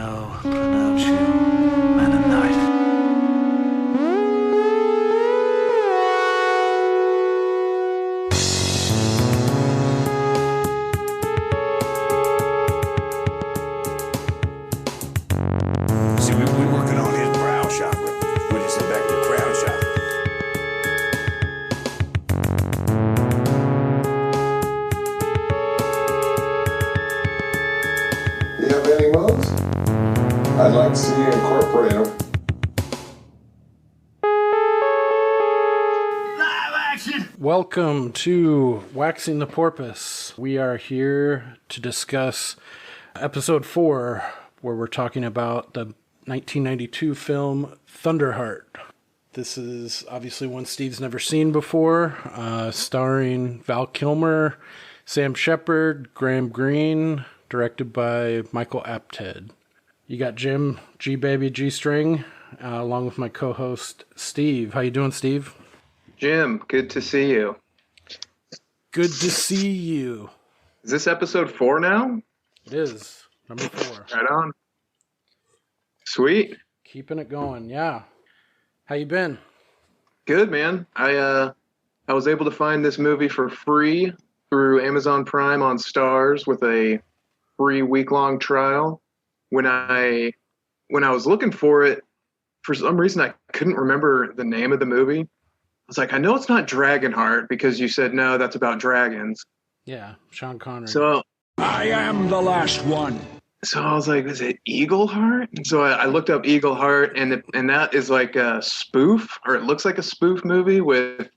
shall pronounce you man and knight. See, we working on his brow chakra. We just sit back at the crown chakra. You have any modes? I'd like to see you incorporate them. Welcome to Waxing the Porpoise. We are here to discuss episode 4, where we're talking about the 1992 film Thunderheart. This is obviously one Steve's never seen before, starring Val Kilmer, Sam Shepard, Graham Greene, directed by Michael Apted. You got Jim, G-Baby, G-String, along with my co-host Steve. How you doing, Steve? Jim, good to see you. Good to see you. Is this episode 4 now? It is. Number 4. Right on. Sweet. Keeping it going, yeah. How you been? Good, man. I was able to find this movie for free through Amazon Prime on Stars with a free week-long trial. When I was looking for it, for some reason I couldn't remember the name of the movie. I was like, I know it's not Dragonheart because you said, no, that's about dragons. Yeah, Sean Connery. So I am the last one. So I was like, is it Eagleheart? And so I looked up Eagleheart, and that is like a spoof, or it looks like a spoof movie with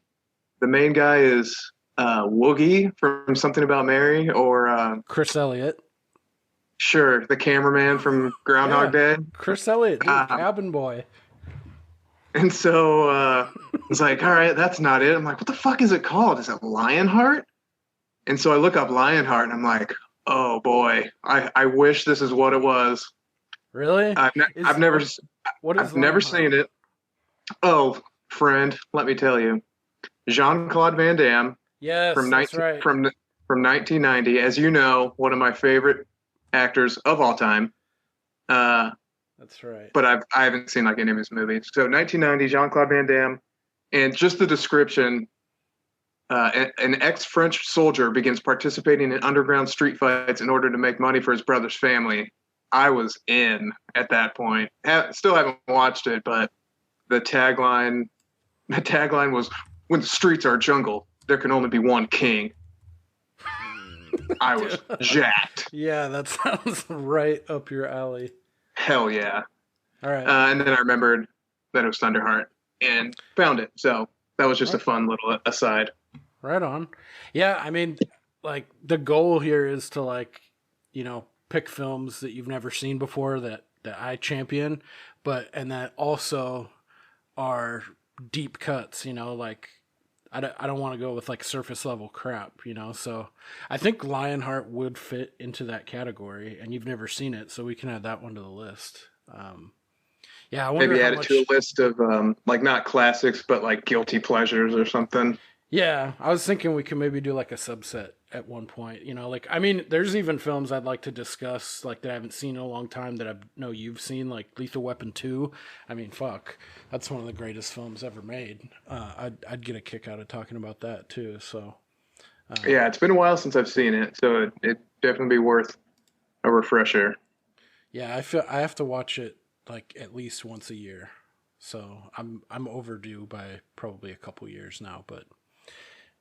the main guy is Woogie from Something About Mary, or Chris Elliott. Sure, the cameraman from Groundhog Day. Chris Elliott, dude, Cabin Boy. And so I was like, all right, that's not it. I'm like, what the fuck is it called? Is it Lionheart? And so I look up Lionheart, and I'm like, oh boy, I wish this is what it was. Really? I've never seen it. Oh, friend, let me tell you, Jean-Claude Van Damme. Yes, that's right. From 1990, as you know, one of my favorite actors of all time. That's right. But I haven't seen like any of his movies. So 1990, Jean-Claude Van Damme, and just the description. An ex-French soldier begins participating in underground street fights in order to make money for his brother's family. I was in at that point. Still haven't watched it, but the tagline was, "When the streets are jungle, there can only be one king." I was jacked. Yeah, that sounds right up your alley. Hell yeah. All right. And then I remembered that it was Thunderheart and found it. So that was just a fun little aside. Right on. Yeah, I mean, like, the goal here is to, like, you know, pick films that you've never seen before that I champion, and that also are deep cuts, you know, like, I don't want to go with, like, surface level crap, you know, so I think Lionheart would fit into that category, and you've never seen it, so we can add that one to the list. Yeah, I wonder maybe add it to a list of, like, not classics, but, like, guilty pleasures or something. Yeah, I was thinking we could maybe do like a subset at one point, you know, like, I mean, there's even films I'd like to discuss, like, that I haven't seen in a long time that I know you've seen, like Lethal Weapon 2. I mean, fuck, that's one of the greatest films ever made. I'd get a kick out of talking about that too, so. Yeah, it's been a while since I've seen it, so it'd definitely be worth a refresher. Yeah, I feel I have to watch it, like, at least once a year, so I'm overdue by probably a couple years now, but.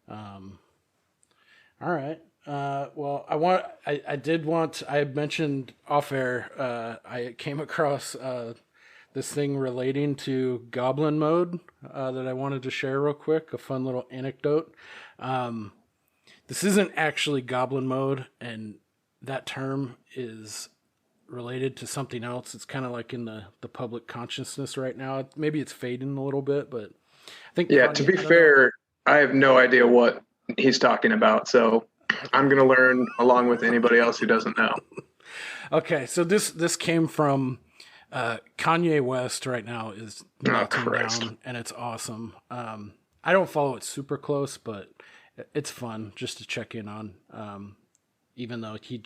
All right. Well, I had mentioned off air, I came across, this thing relating to Goblin Mode, that I wanted to share real quick, a fun little anecdote. This isn't actually Goblin Mode, and that term is related to something else. It's kind of like in the public consciousness right now. Maybe it's fading a little bit, but I think. Yeah, to be fair, I have no idea what he's talking about, so I'm going to learn along with anybody else who doesn't know. Okay, so this came from Kanye West right now is melting down, and it's awesome. I don't follow it super close, but it's fun just to check in on, even though he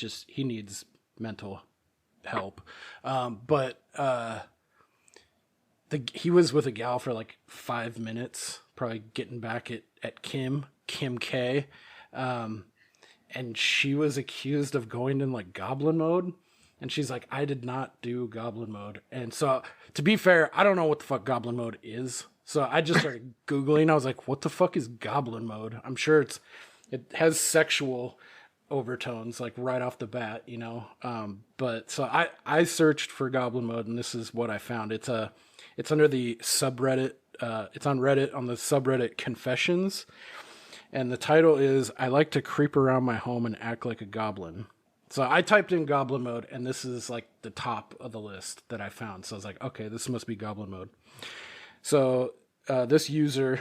needs mental help. But he was with a gal for like 5 minutes, probably getting back at Kim K. And she was accused of going in like Goblin Mode. And she's like, I did not do Goblin Mode. And so, to be fair, I don't know what the fuck Goblin Mode is. So I just started Googling. I was like, what the fuck is Goblin Mode? I'm sure it has sexual overtones, like right off the bat, you know? But so I searched for Goblin Mode, and this is what I found. It's under the subreddit. It's on Reddit on the subreddit Confessions. And the title is, I like to creep around my home and act like a goblin. So I typed in Goblin Mode, and this is like the top of the list that I found. So I was like, okay, this must be Goblin Mode. So this user,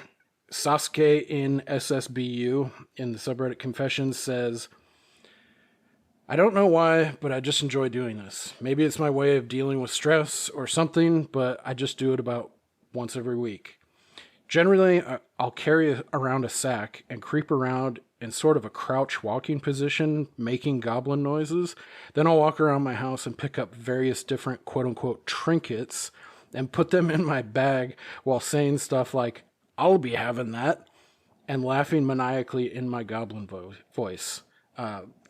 Sasuke in SSBU, in the subreddit Confessions, says, I don't know why, but I just enjoy doing this. Maybe it's my way of dealing with stress or something, but I just do it about once every week. Generally, I'll carry around a sack and creep around in sort of a crouch walking position, making goblin noises. Then I'll walk around my house and pick up various different quote-unquote trinkets and put them in my bag while saying stuff like, I'll be having that, and laughing maniacally in my goblin voice.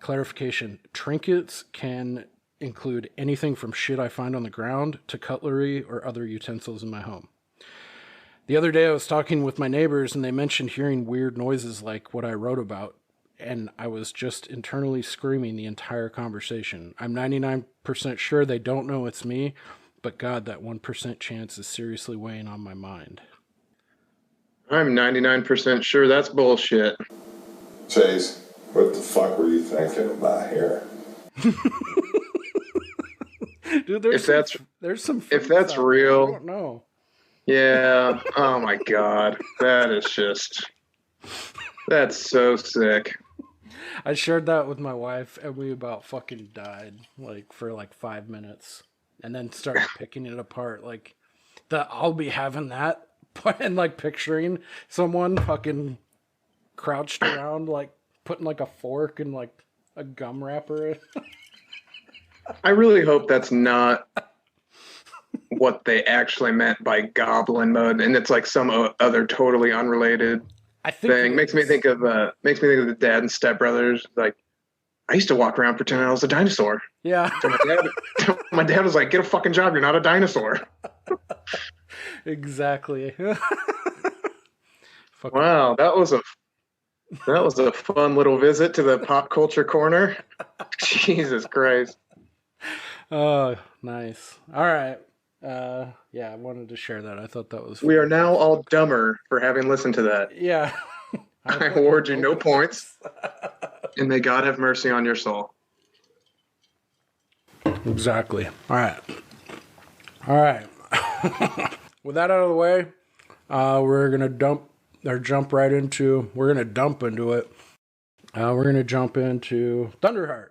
Clarification, trinkets can include anything from shit I find on the ground to cutlery or other utensils in my home. The other day I was talking with my neighbors and they mentioned hearing weird noises like what I wrote about, and I was just internally screaming the entire conversation. I'm 99% sure they don't know it's me, but God, that 1% chance is seriously weighing on my mind. I'm 99% sure that's bullshit. Chase, what the fuck were you thinking about here? Dude, If that's real, I don't know. Yeah. Oh my God. That's so sick. I shared that with my wife and we about fucking died for 5 minutes and then started picking it apart. Like I'll be having that and picturing someone fucking crouched around, putting a fork and a gum wrapper. I really hope that's not what they actually meant by Goblin Mode, and it's some other totally unrelated thing. Makes me think of the Dad and Step Brothers. I used to walk around pretending I was a dinosaur. Yeah. So my dad was like, "Get a fucking job. You're not a dinosaur." Exactly. Wow, that was a fun little visit to the pop culture corner. Jesus Christ. Oh, nice. All right. Yeah, I wanted to share that. I thought that was fun. We are now all dumber for having listened to that. Yeah. I award you no points. And may God have mercy on your soul. Exactly. All right. With that out of the way, we're going to dump into it. We're going to jump into Thunderheart.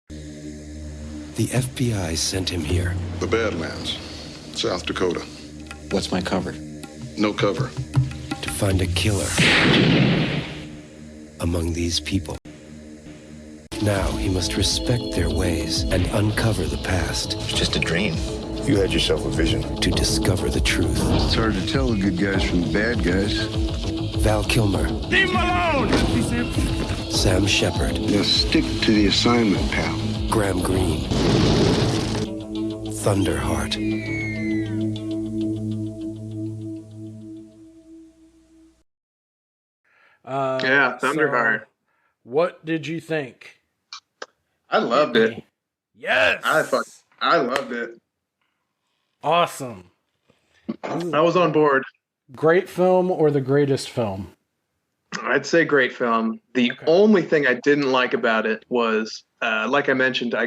The FBI sent him here. The Badlands, South Dakota. What's my cover? No cover. To find a killer among these people. Now he must respect their ways and uncover the past. It's just a dream. You had yourself a vision. To discover the truth. It's hard to tell the good guys from the bad guys. Val Kilmer. Leave him alone! Sam Shepard. Just stick to the assignment, pal. Graham Greene. Thunderheart. Thunderheart. So, what did you think? I loved it. Yes. I loved it. Awesome. I was on board. Great film or the greatest film? I'd say great film. The only thing I didn't like about it was, like I mentioned, I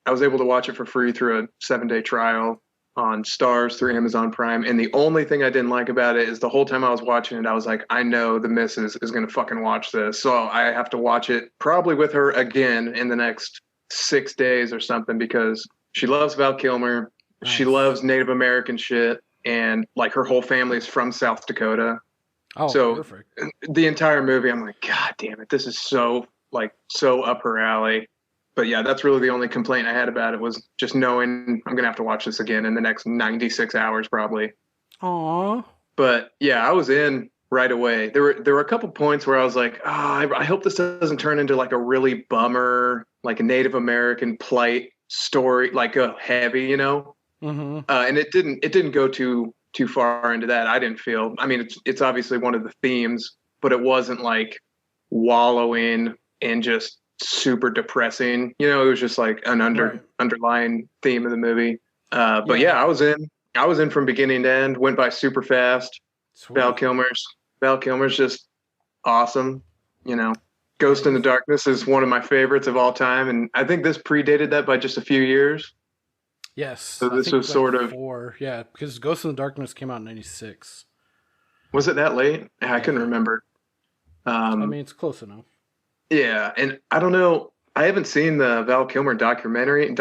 was able to watch it for free through a 7-day trial on Stars through Amazon Prime. And the only thing I didn't like about it is the whole time I was watching it, I was like, I know the missus is going to fucking watch this. So I have to watch it probably with her again in the next 6 days or something, because she loves Val Kilmer. Nice. She loves Native American shit. And her whole family is from South Dakota. Oh, so perfect. The entire movie, I'm like, God damn it. This is so up her alley. But yeah, that's really the only complaint I had about it, was just knowing I'm gonna have to watch this again in the next 96 hours probably. Aw. But yeah, I was in right away. There were a couple points where I was like, I hope this doesn't turn into like a really bummer, like a Native American plight story, like a heavy, you know. Mm-hmm. And it didn't go too far into that. I didn't feel. I mean, it's obviously one of the themes, but it wasn't like wallowing and just super depressing. You know, it was just like an underlying theme of the movie. But yeah, I was in from beginning to end. Went by super fast. Sweet. Val Kilmer's just awesome. You know, Ghost in the Darkness is one of my favorites of all time, and I think this predated that by just a few years. Yes. So this was sort of 4. Yeah, because Ghost in the Darkness came out in 96. Was it that late? I couldn't remember. I mean, it's close enough. Yeah, and I don't know. I haven't seen the Val Kilmer documentary.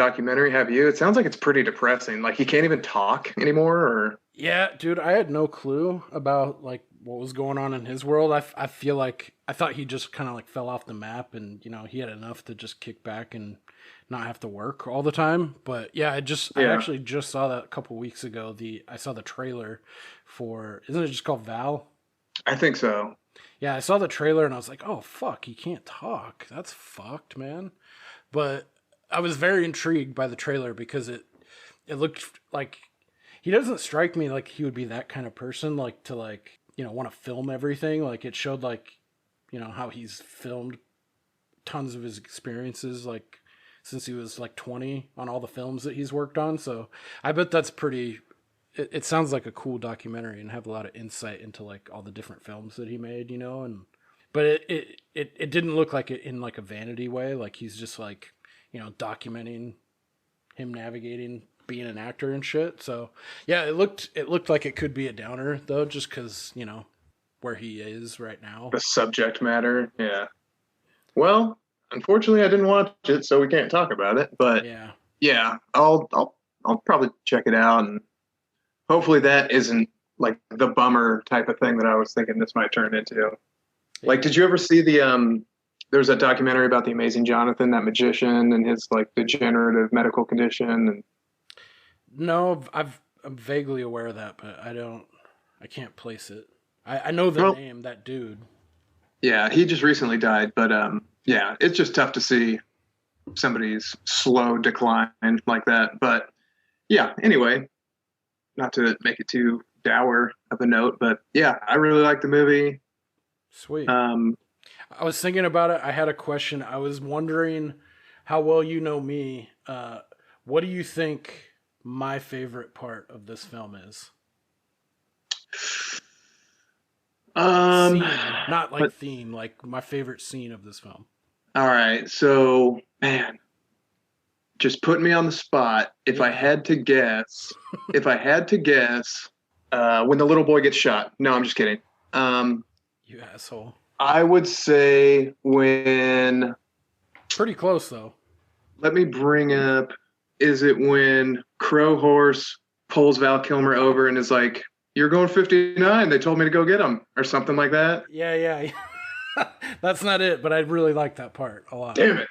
Have you? It sounds like it's pretty depressing. Like he can't even talk anymore. Or yeah, dude, I had no clue about like what was going on in his world. I feel like I thought he just kind of like fell off the map, and you know he had enough to just kick back and not have to work all the time. But yeah, I actually just saw that a couple weeks ago. I saw the trailer for, isn't it just called Val? I think so. Yeah, I saw the trailer and I was like, oh, fuck, he can't talk. That's fucked, man. But I was very intrigued by the trailer because it looked like, he doesn't strike me like he would be that kind of person, like to like, you know, want to film everything. Like it showed like, you know, how he's filmed tons of his experiences, like since he was like 20 on all the films that he's worked on. So I bet that's pretty... It sounds like a cool documentary and have a lot of insight into like all the different films that he made, you know, but it didn't look like it in like a vanity way. Like he's just like, you know, documenting him navigating being an actor and shit. So yeah, it looked like it could be a downer though, just cause you know, where he is right now. The subject matter. Yeah. Well, unfortunately I didn't watch it, so we can't talk about it, but yeah, I'll probably check it out, and hopefully that isn't like the bummer type of thing that I was thinking this might turn into. Yeah. Like, did you ever see there's a documentary about the Amazing Jonathan, that magician, and his like degenerative medical condition? And no, I'm vaguely aware of that, but I can't place it. I know the name, that dude. Yeah, he just recently died, but yeah, it's just tough to see somebody's slow decline like that. But yeah, anyway, not to make it too dour of a note, but yeah, I really like the movie. Sweet. I was thinking about it. I had a question. I was wondering how well you know me. What do you think my favorite part of this film is? Scene, not like theme, like my favorite scene of this film. All right, so man, just put me on the spot. If I had to guess, when the little boy gets shot. No, I'm just kidding. You asshole. I would say when... Pretty close, though. Let me bring up... Is it when Crow Horse pulls Val Kilmer over and is like, "You're going 59. They told me to go get him," or something like that? Yeah. That's not it, but I really like that part a lot. Damn it.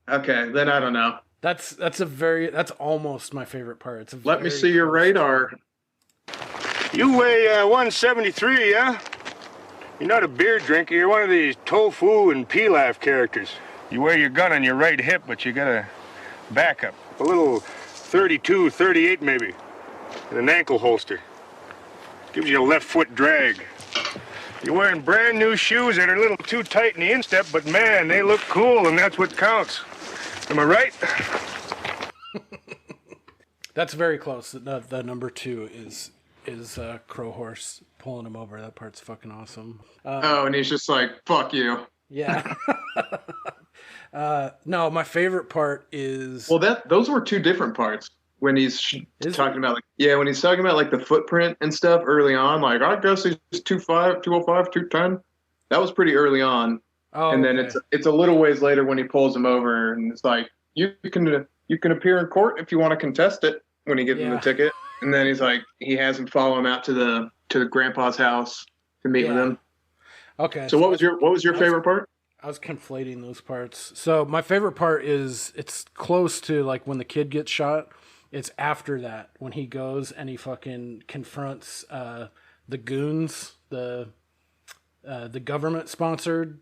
Okay, then I don't know. That's almost my favorite part. Let me see your radar. You weigh 173, yeah? You're not a beer drinker. You're one of these tofu and pilaf characters. You wear your gun on your right hip, but you got a backup. A little 32, 38 maybe. And an ankle holster. Gives you a left foot drag. You're wearing brand new shoes that are a little too tight in the instep, but man, they look cool, and that's what counts. Am I right? That's very close. The number 2 is Crow Horse pulling him over. That part's fucking awesome. And he's just like, "Fuck you." Yeah. No, my favorite part is... Well, those were 2 different parts. When he's talking about when he's talking about like the footprint and stuff early on, like, I guess he's 205, 210. That was pretty early on. Oh, and then it's a little ways later when he pulls him over and it's like, you can appear in court if you want to contest it, when he gives him the ticket. And then he's like, he has him follow him out to the grandpa's house to meet with him. Okay. So what was your favorite part? conflating those parts. So my favorite part is it's close to like when the kid gets shot. It's after that when he goes and he fucking confronts the goons, the government sponsored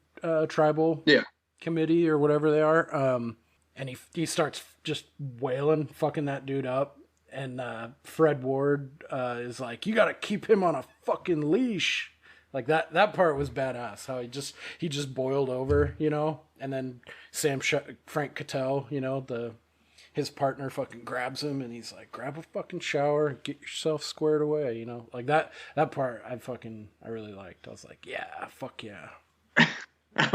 tribal committee or whatever they are. And he starts just wailing, fucking that dude up. And Fred Ward is like, you got to keep him on a fucking leash. Like that part was badass. How he just boiled over, you know. And then Frank Cattell, you know, his partner fucking grabs him and he's like, grab a fucking shower and get yourself squared away, you know. Like that part I really liked. I was like, yeah, fuck yeah. I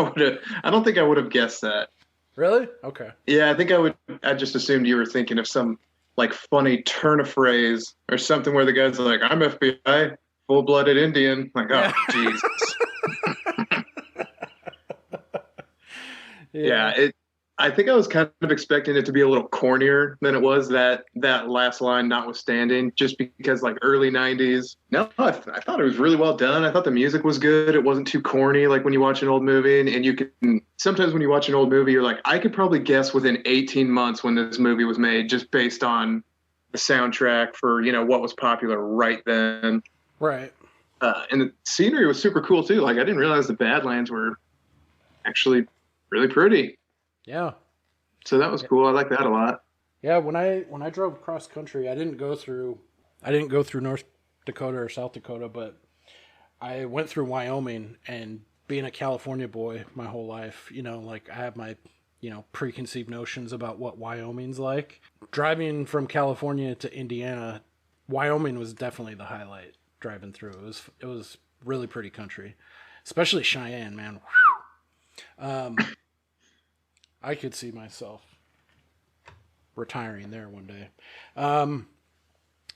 don't think I would have guessed that. Really? Okay. Yeah, I just assumed you were thinking of some like funny turn of phrase or something where the guy's like, I'm FBI, full-blooded Indian. Like, oh, Jesus. I think I was kind of expecting it to be a little cornier than it was, that last line notwithstanding, just because like early 90s. No, I thought it was really well done. I thought the music was good. It wasn't too corny like when you watch an old movie. And you can sometimes when you watch an old movie, you're like, I could probably guess within 18 months when this movie was made just based on the soundtrack for, you know, what was popular right then. Right. And the scenery was super cool too. Like I didn't realize the Badlands were actually really pretty. Yeah. So that was cool. I like that a lot. Yeah, when I drove cross country, I didn't go through North Dakota or South Dakota, but I went through Wyoming, and being a California boy my whole life, you know, like I have my, you know, preconceived notions about what Wyoming's like. Driving from California to Indiana, Wyoming was definitely the highlight driving through. It was really pretty country, especially Cheyenne, man. I could see myself retiring there one day.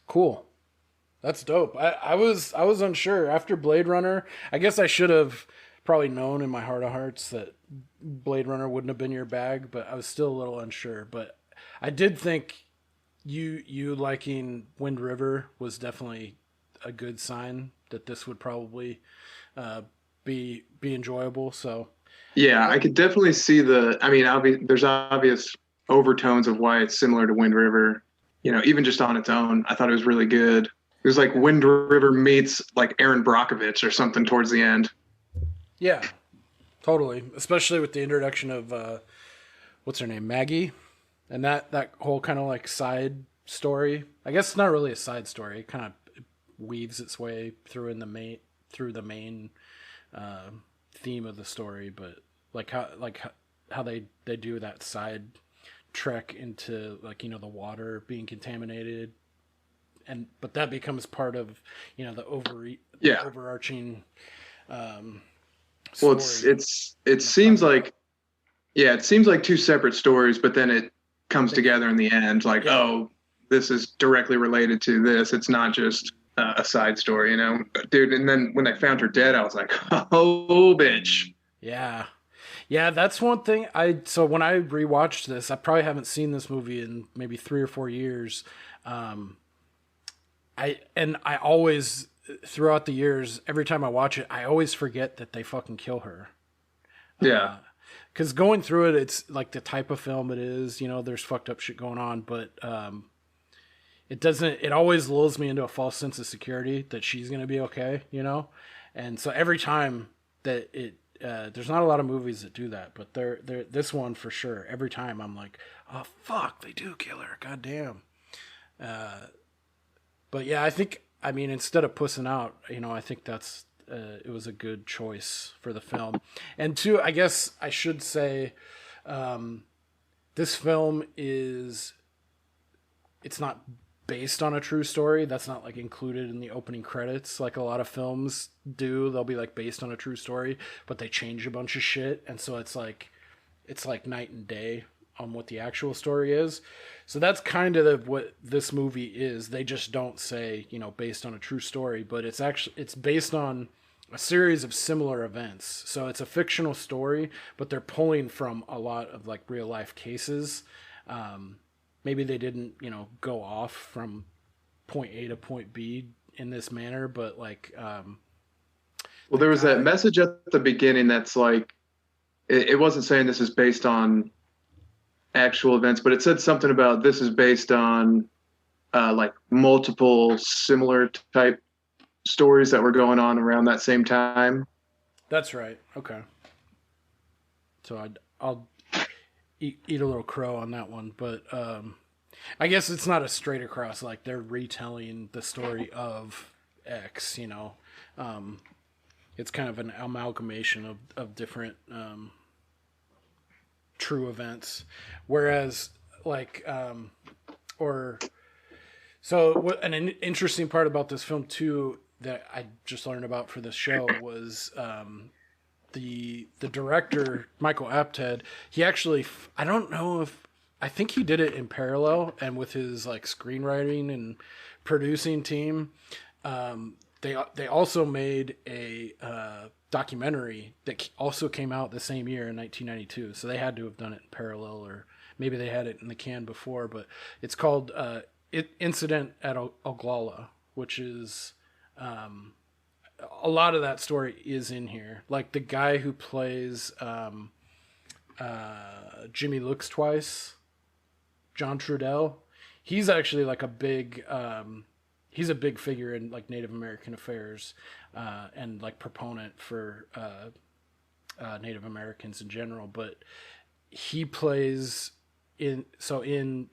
Cool. That's dope. I was unsure after Blade Runner. I guess I should have probably known in my heart of hearts that Blade Runner wouldn't have been your bag, but I was still a little unsure. But I did think you liking Wind River was definitely a good sign that this would probably be enjoyable. So yeah, I could definitely see there's obvious overtones of why it's similar to Wind River. You know, even just on its own, I thought it was really good. It was like Wind River meets like Aaron Brockovich or something towards the end. Yeah, totally. Especially with the introduction of, what's her name, Maggie? And that whole kind of like side story. I guess it's not really a side story. It kind of weaves its way through the main theme of the story, but like how they do that side trek into, like, you know, the water being contaminated, but that becomes part of, you know, the overarching story. Well, it seems like two separate stories, but then it comes together in the end, like, oh, this is directly related to this. It's not just a side story, you know, dude. And then when they found her dead, I was like, oh, bitch. Yeah, that's one thing. So when I rewatched this, I probably haven't seen this movie in maybe 3 or 4 years. I always, throughout the years, every time I watch it, I always forget that they fucking kill her. Yeah. Because going through it, it's like the type of film it is, you know, there's fucked up shit going on, but it always lulls me into a false sense of security that she's going to be okay, you know? And so every time that there's not a lot of movies that do that, but they're this one for sure. Every time I'm like, oh fuck, they do kill her, goddamn. But yeah, I mean, instead of pussing out, you know, I think that's it was a good choice for the film. And two, I guess I should say, this film it's not based on a true story. That's not like included in the opening credits like a lot of films do. They'll be like based on a true story, but they change a bunch of shit, and so it's like night and day on what the actual story is. So that's kind of what this movie is. They just don't say, you know, based on a true story, but it's based on a series of similar events. So it's a fictional story, but they're pulling from a lot of like real life cases. Maybe they didn't, you know, go off from point A to point B in this manner, but like, well, there was that message at the beginning that's like, it wasn't saying this is based on actual events, but it said something about this is based on like multiple similar type stories that were going on around that same time. That's right. Okay. So I'll eat a little crow on that one, but I guess it's not a straight across, like they're retelling the story of X, you know. It's kind of an amalgamation of different true events. Whereas, like, an interesting part about this film, too, that I just learned about for this show was the director, Michael Apted. He actually, I don't know if, I think he did it in parallel and with his like screenwriting and producing team. They also made a documentary that also came out the same year in 1992. So they had to have done it in parallel, or maybe they had it in the can before. But it's called Incident at Oglala, which is a lot of that story is in here. Like the guy who plays Jimmy Looks Twice, John Trudell, he's actually like a big he's a big figure in like Native American affairs and like proponent for Native Americans in general. But he plays in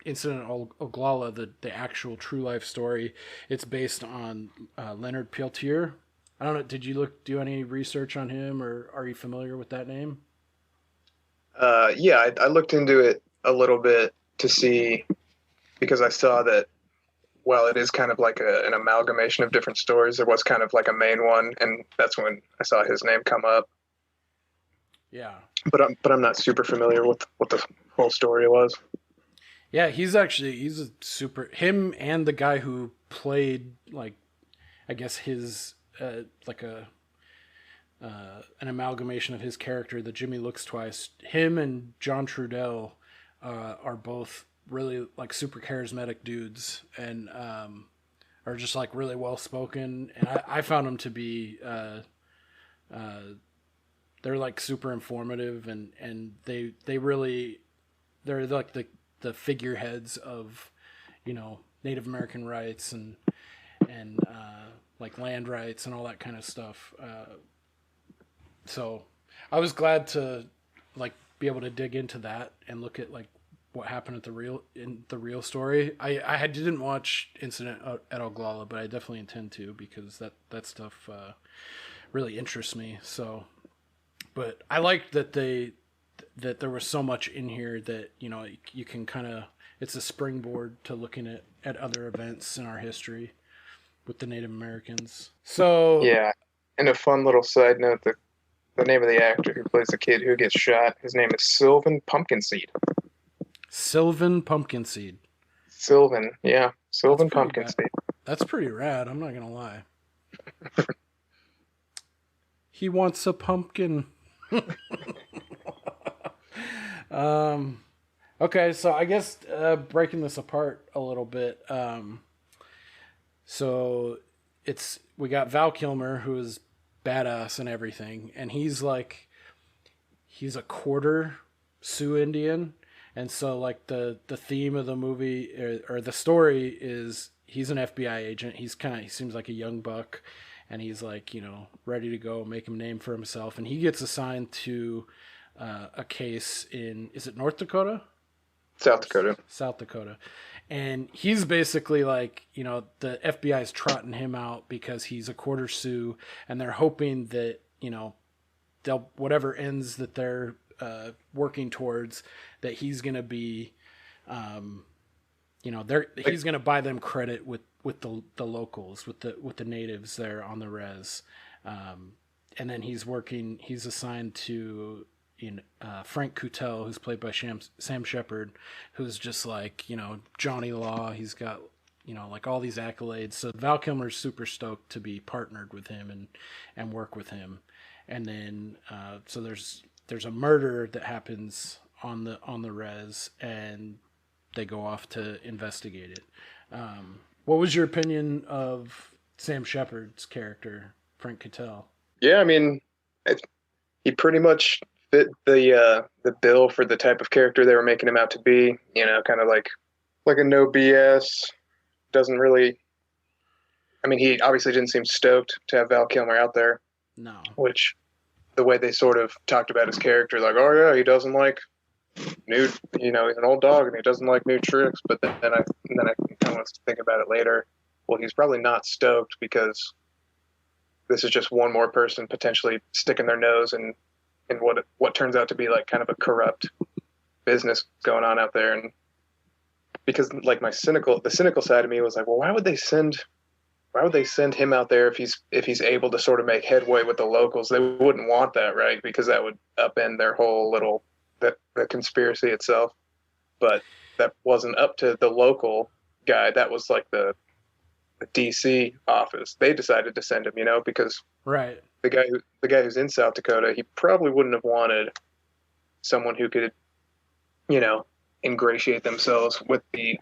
Incident Oglala, the actual true life story. It's based on Leonard Peltier. I don't know. Did you do any research on him, or are you familiar with that name? Yeah, I looked into it a little bit to see, because I saw that while it is kind of like an amalgamation of different stories, there was kind of like a main one, and that's when I saw his name come up. Yeah. But I'm not super familiar with what the whole story was. Yeah, he's a super, him and the guy who played, like, I guess his like an amalgamation of his character, the Jimmy Looks Twice. Him and John Trudell are both really like super charismatic dudes, and are just like really well spoken. And I found them to be they're like super informative, and they're like the figureheads of, you know, Native American rights and like land rights and all that kind of stuff. So I was glad to like be able to dig into that and look at like what happened at the real story. I didn't watch Incident at Oglala, but I definitely intend to, because that stuff really interests me. So, but I liked that that there was so much in here that, you know, you can kind of, it's a springboard to looking at other events in our history with the Native Americans. So Yeah, and a fun little side note, the name of the actor who plays the kid who gets shot, his name is Sylvan Pumpkinseed. Sylvan Pumpkinseed. Sylvan, yeah. Sylvan Pumpkinseed. That's pretty rad, I'm not gonna lie. He wants a pumpkin. Okay, so I guess breaking this apart a little bit. So we got Val Kilmer, who is badass and everything, and he's a quarter Sioux Indian, and so like the theme of the movie or the story is he's an FBI agent. He seems like a young buck, and he's like, you know, ready to go make a name for himself, and he gets assigned to a case in, is it North Dakota? South Dakota. And he's basically like, you know, the FBI is trotting him out because he's a quarter Sioux, and they're hoping that, you know, they'll, whatever ends that they're working towards, that he's going to be, you know, he's going to buy them credit with the locals, with the natives there on the res. And then he's assigned to Frank Coutel, who's played by Sam Shepard, who's just like, you know, Johnny Law. He's got, you know, like all these accolades. So Val Kilmer's super stoked to be partnered with him and work with him. And then so there's a murder that happens on the res, and they go off to investigate it. What was your opinion of Sam Shepard's character, Frank Coutel? Yeah, I mean, he pretty much fit the bill for the type of character they were making him out to be. You know, kind of like a no BS. Doesn't really. I mean, he obviously didn't seem stoked to have Val Kilmer out there. No. Which, the way they sort of talked about his character, like, oh yeah, he doesn't like new, you know, he's an old dog and he doesn't like new tricks. But then I kind of want to think about it later. Well, he's probably not stoked because this is just one more person potentially sticking their nose in what turns out to be like kind of a corrupt business going on out there. And because like the cynical side of me was like, well, why would they send him out there if he's able to sort of make headway with the locals? They wouldn't want that, right? Because that would upend their whole little the conspiracy itself. But that wasn't up to the local guy. That was like the DC office. They decided to send him, you know, because right. The guy who's in South Dakota, he probably wouldn't have wanted someone who could, you know, ingratiate themselves with the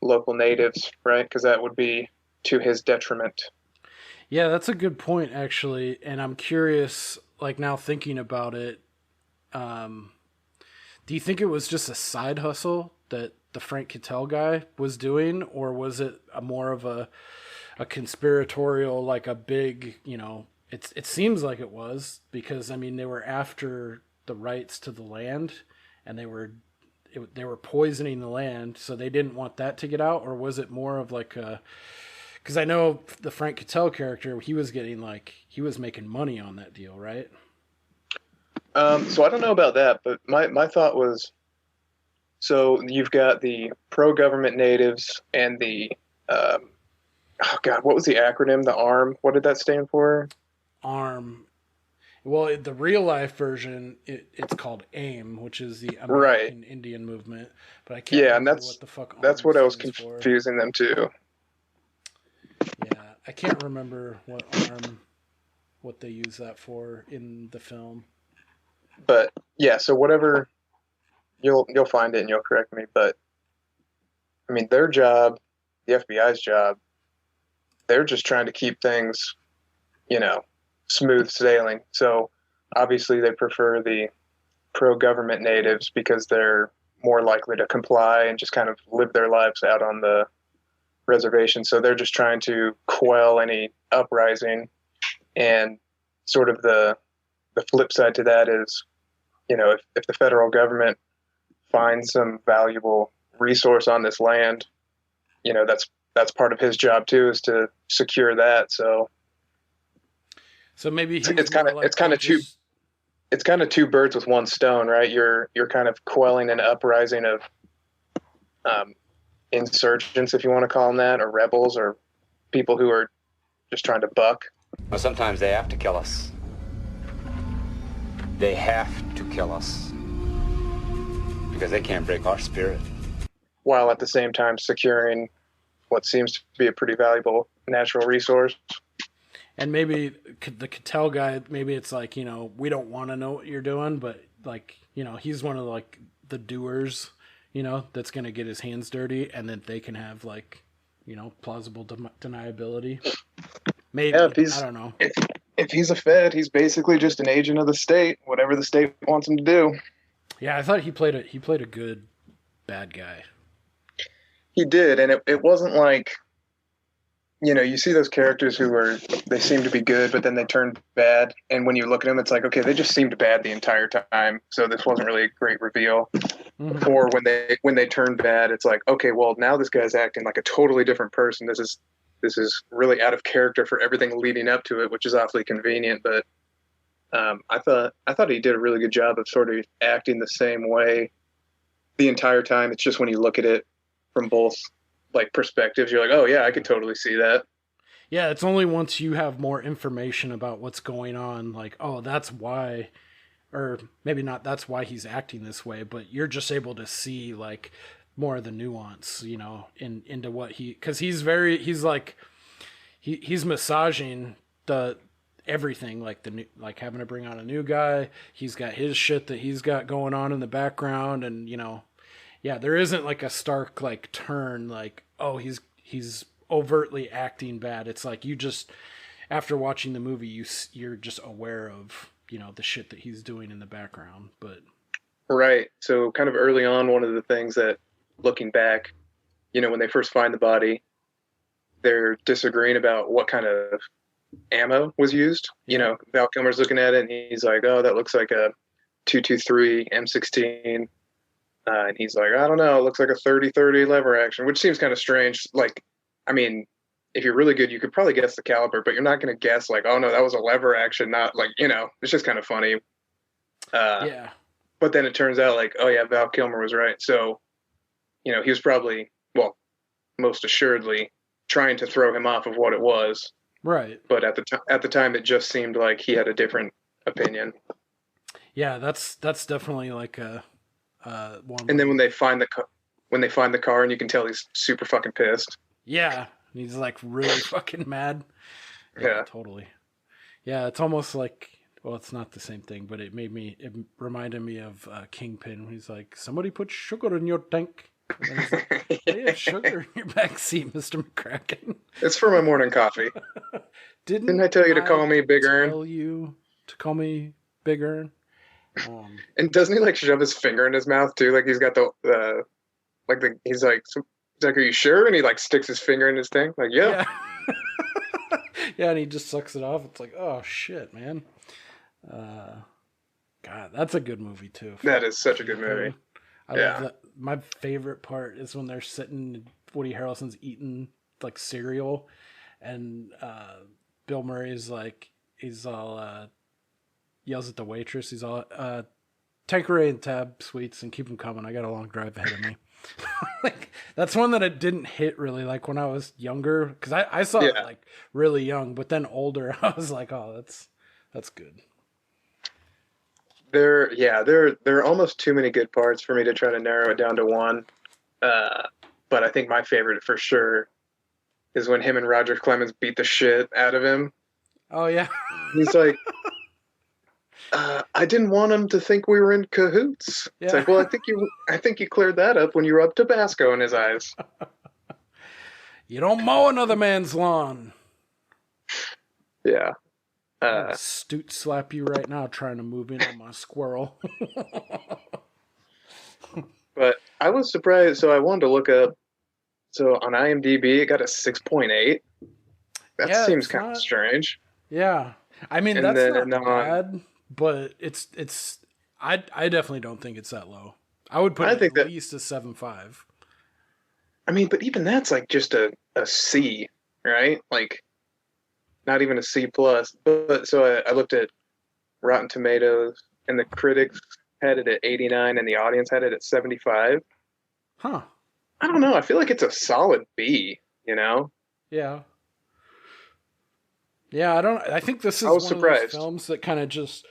local natives, right? Because that would be to his detriment. Yeah, that's a good point, actually. And I'm curious, like now thinking about it, do you think it was just a side hustle that the Frank Kittel guy was doing, or was it more of a conspiratorial, like a big, you know, it seems like it was, because I mean they were after the rights to the land, and they were poisoning the land, so they didn't want that to get out? Or was it more of like a, because I know the Frank Kittel character, he was making money on that deal, right? So I don't know about that, but my thought was, so you've got the pro-government natives and the, oh God, what was the acronym? The ARM? What did that stand for? ARM. Well, the real life version, it's called AIM, which is the American right. Indian movement. But I can't remember what the fuck ARM that's what I was for. confusing them to. Yeah, I can't remember what they use that for in the film. But yeah, so whatever, you'll find it and you'll correct me. But I mean, their job, the FBI's job, they're just trying to keep things, you know, smooth sailing. So obviously they prefer the pro-government natives because they're more likely to comply and just kind of live their lives out on the reservation. So they're just trying to quell any uprising. And sort of the flip side to that is, you know, if the federal government finds some valuable resource on this land, you know, that's part of his job too, is to secure that. So maybe it's kind of two birds with one stone, right? You're kind of quelling an uprising of insurgents, if you want to call them that, or rebels, or people who are just trying to buck. Well, sometimes they have to kill us. They have to kill us because they can't break our spirit. While at the same time securing what seems to be a pretty valuable natural resource. And maybe the Kittel guy, maybe it's like, you know, we don't want to know what you're doing, but like, you know, he's one of like the doers, you know, that's going to get his hands dirty, and then they can have like, you know, plausible deniability. Maybe. Yeah, I don't know. If he's a Fed, he's basically just an agent of the state, whatever the state wants him to do. Yeah, I thought he played a good bad guy. He did, and it wasn't like, you know, you see those characters they seem to be good, but then they turn bad. And when you look at them, it's like, okay, they just seemed bad the entire time. So this wasn't really a great reveal. Mm-hmm. Or when they turn bad, it's like, okay, well, now this guy's acting like a totally different person. This is really out of character for everything leading up to it, which is awfully convenient. But I thought he did a really good job of sort of acting the same way the entire time. It's just when you look at it from both like perspectives, you're like, oh yeah, I could totally see that. Yeah, it's only once you have more information about what's going on, like, oh, that's why, or maybe not that's why he's acting this way, but you're just able to see like more of the nuance, you know, into what because he's massaging the everything, like like having to bring on a new guy. He's got his shit that he's got going on in the background, and you know, yeah, there isn't like a stark like turn, like, oh, he's overtly acting bad. It's like you just, after watching the movie, you're just aware of, the shit that he's doing in the background. But Right. So kind of early on, one of the things that, looking back, when they first find the body, they're disagreeing about what kind of ammo was used. Val Kilmer's looking at it and he's like, "Oh, that looks like a 223 M16." And he's like, "I don't know, it looks like a 30-30 lever action," which seems kind of strange. Like, I mean, if you're really good, you could probably guess the caliber, but you're not going to guess like, "Oh no, that was a lever action," not like, it's just kind of funny. yeah. But then it turns out like, oh yeah, Val Kilmer was right. So, he was probably, well, most assuredly trying to throw him off of what it was. Right. But at the time, it just seemed like he had a different opinion. Yeah, that's definitely like a one. And then when they find the car, and you can tell he's super fucking pissed. Yeah, he's like really fucking mad. Yeah, totally. Yeah, it's almost like, well, it's not the same thing, but it reminded me of Kingpin. He's like, "Somebody put sugar in your tank." And he's like, "They have sugar in your backseat, Mr. McCracken." It's for my morning coffee. Didn't I tell you to call me Big Earn? Tell you to call me Big Earn. And doesn't he like shove his finger in his mouth too? Like he's got he's like, "Are you sure?" And he like sticks his finger in his thing. Like, yeah. Yeah, and he just sucks it off. It's like, oh shit, man. God, that's a good movie too. That is such a good movie. I love that. My favorite part is when they're sitting, Woody Harrelson's eating like cereal, and Bill Murray's like, he's all yells at the waitress. He's all, Tanqueray and Tab sweets and keep them coming. I got a long drive ahead of me. Like, that's one that it didn't hit really like when I was younger, because I saw it like really young, but then older I was like, oh, that's good. There are almost too many good parts for me to try to narrow it down to one. But I think my favorite for sure is when him and Roger Clemens beat the shit out of him. Oh yeah. He's like, I didn't want him to think we were in cahoots. Yeah. It's like, well, I think you cleared that up when you rubbed Tabasco in his eyes. You don't mow another man's lawn. Yeah. Stoot slap you right now trying to move in on my squirrel. But I was surprised, so I wanted to look up. So on IMDb, it got a 6.8. That seems kind of strange. Yeah, I mean, and that's not bad, but it's. I definitely don't think it's that low. I would put it at least a 7.5. I mean, but even that's like just a C, right? Like, not even a C plus. But so I looked at Rotten Tomatoes, and the critics had it at 89, and the audience had it at 75. Huh. I don't know. I feel like it's a solid B, Yeah. Yeah, I think this is one of those films that kind of just,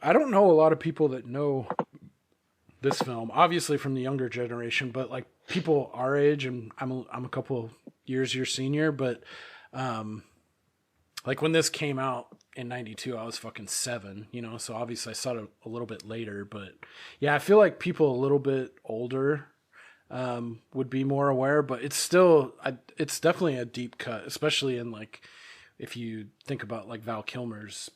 I don't know a lot of people that know this film, obviously from the younger generation, but like people our age, and I'm a couple years your senior, but like when this came out in 92, I was fucking 7, so obviously I saw it a little bit later, but yeah, I feel like people a little bit older would be more aware, but it's still, it's definitely a deep cut, especially in like, if you think about like Val Kilmer's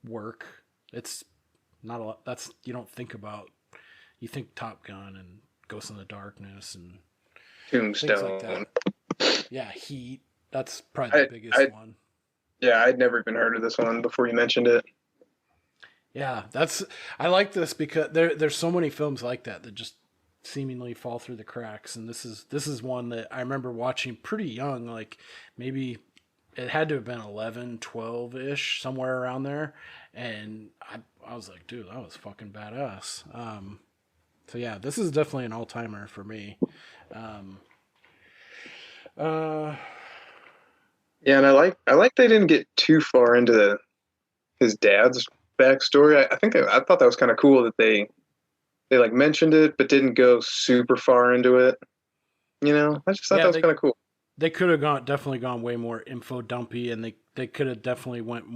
work, it's not a lot. That's, you don't think about, you think Top Gun and Ghost in the Darkness and Tombstone, things like that. Yeah, Heat. That's probably the biggest one. Yeah, I'd never even heard of this one before you mentioned it. Yeah, I like this because there's so many films like that just seemingly fall through the cracks, and this is one that I remember watching pretty young, like maybe it had to have been 11, 12-ish, somewhere around there, and I was like, dude, that was fucking badass. So yeah, this is definitely an all-timer for me. Yeah, and I like they didn't get too far into his dad's backstory. I thought that was kind of cool that they like mentioned it but didn't go super far into it. I just thought that was kind of cool. They could have definitely gone way more info dumpy, and they could have definitely went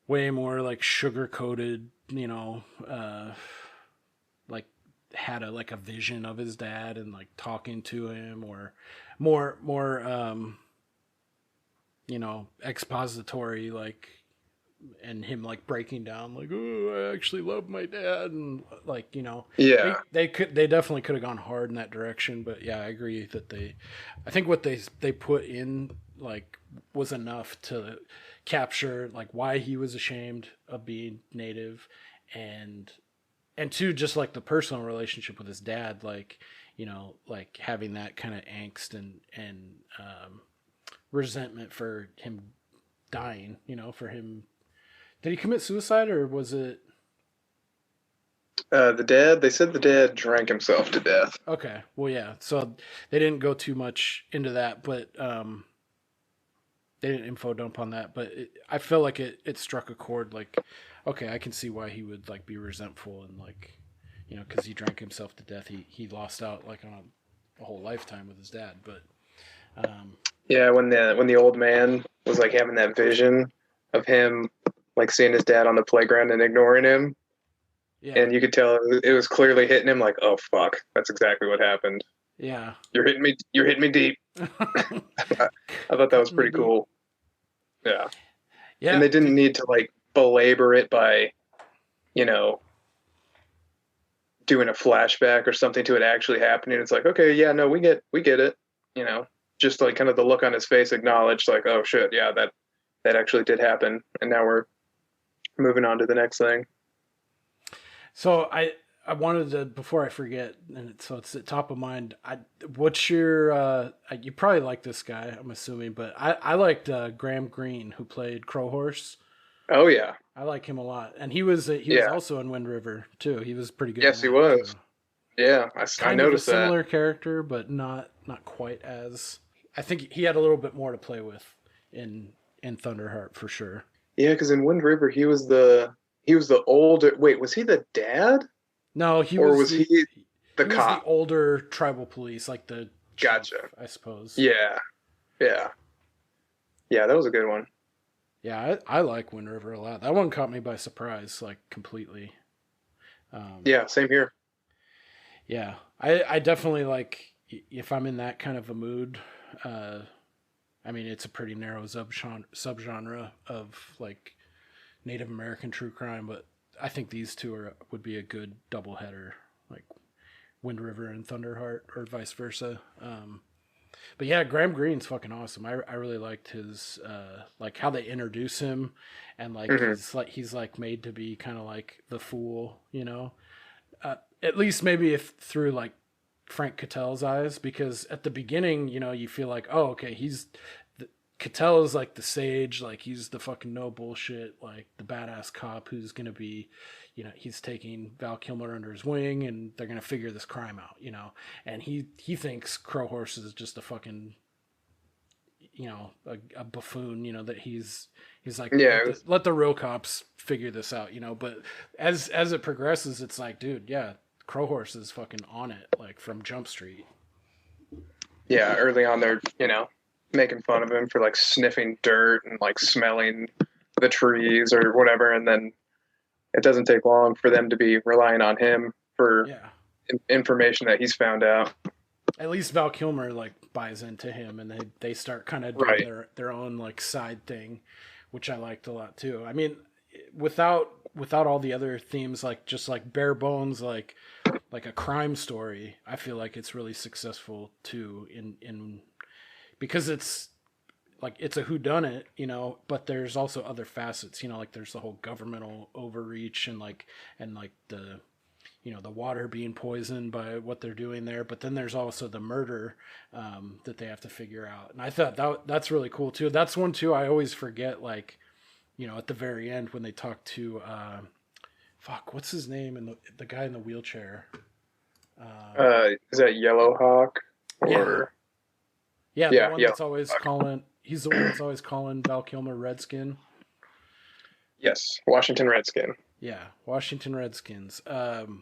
way more like sugar coated, like had a vision of his dad and like talking to him, or more expository, like, and him like breaking down like, oh, I actually love my dad, and like, Yeah. they definitely could have gone hard in that direction, but yeah, I agree that I think what they put in like was enough to capture like why he was ashamed of being Native, and two, just like the personal relationship with his dad, like, like having that kind of angst and resentment for him dying, for him. Did he commit suicide, or was it? They said the dad drank himself to death. Okay. Well, yeah. So they didn't go too much into that, but they didn't info dump on that. But I feel like it struck a chord. Like, okay, I can see why he would like be resentful and like, because he drank himself to death. He lost out like on a whole lifetime with his dad. But yeah, when the old man was like having that vision of him like seeing his dad on the playground and ignoring him. Yeah. And you could tell it was clearly hitting him like, oh fuck, that's exactly what happened. Yeah. You're hitting me deep. I thought that was pretty cool. Yeah. Yeah. And they didn't need to like belabor it by, doing a flashback or something to it actually happening. It's like, okay, yeah, no, we get it. Just like kind of the look on his face acknowledged like, oh shit, yeah, that actually did happen. And now we're moving on to the next thing. So I wanted to, before I forget, and so it's at top of mind. What's your? You probably like this guy, I'm assuming, but I liked Graham Greene, who played Crowhorse. Oh yeah, I like him a lot, and he was also in Wind River too. He was pretty good. Yes, he was. Too. Yeah, I noticed that. Similar character, but not quite as. I think he had a little bit more to play with in Thunderheart for sure. Yeah, because in Wind River he was the older. Wait, was he the dad? No, he was he the cop? Was the older tribal police, like the gotcha. Chief, I suppose. Yeah, that was a good one. Yeah, I like Wind River a lot. That one caught me by surprise, like completely. Yeah, same here. Yeah, I definitely like if I'm in that kind of a mood. I mean, it's a pretty narrow subgenre of like Native American true crime, but I think these two would be a good doubleheader, like Wind River and Thunderheart, or vice versa. But yeah, Graham Greene's fucking awesome. I really liked his like how they introduce him, and like he's like made to be kind of like the fool, at least maybe if through like Frank Catel's eyes, because at the beginning, you feel like, oh, okay, Cattell is like the sage, like he's the fucking no bullshit, like the badass cop who's gonna be, he's taking Val Kilmer under his wing, and they're gonna figure this crime out, and he thinks Crowhorse is just a fucking, a buffoon, that he's like, let the real cops figure this out, but as it progresses, it's like, dude, yeah, Crowhorse is fucking on it, like from Jump Street. Yeah, early on they're, making fun of him for like sniffing dirt and like smelling the trees or whatever, and then it doesn't take long for them to be relying on him for information that he's found out. At least Val Kilmer like buys into him, and they start kind of doing their own like side thing, which I liked a lot too. I mean, without all the other themes, like just like bare bones, like a crime story, I feel like it's really successful too in because it's like it's a whodunit, but there's also other facets, like there's the whole governmental overreach and the the water being poisoned by what they're doing there, but then there's also the murder that they have to figure out. And I thought that's really cool too. That's one too I always forget, like at the very end when they talk to what's his name, and the guy in the wheelchair. Is that Yellowhawk or? Yeah, the one that's always calling. He's the one that's always calling Val Kilmer Redskin. Yes, Washington Redskin. Yeah, Washington Redskins. Yeah, and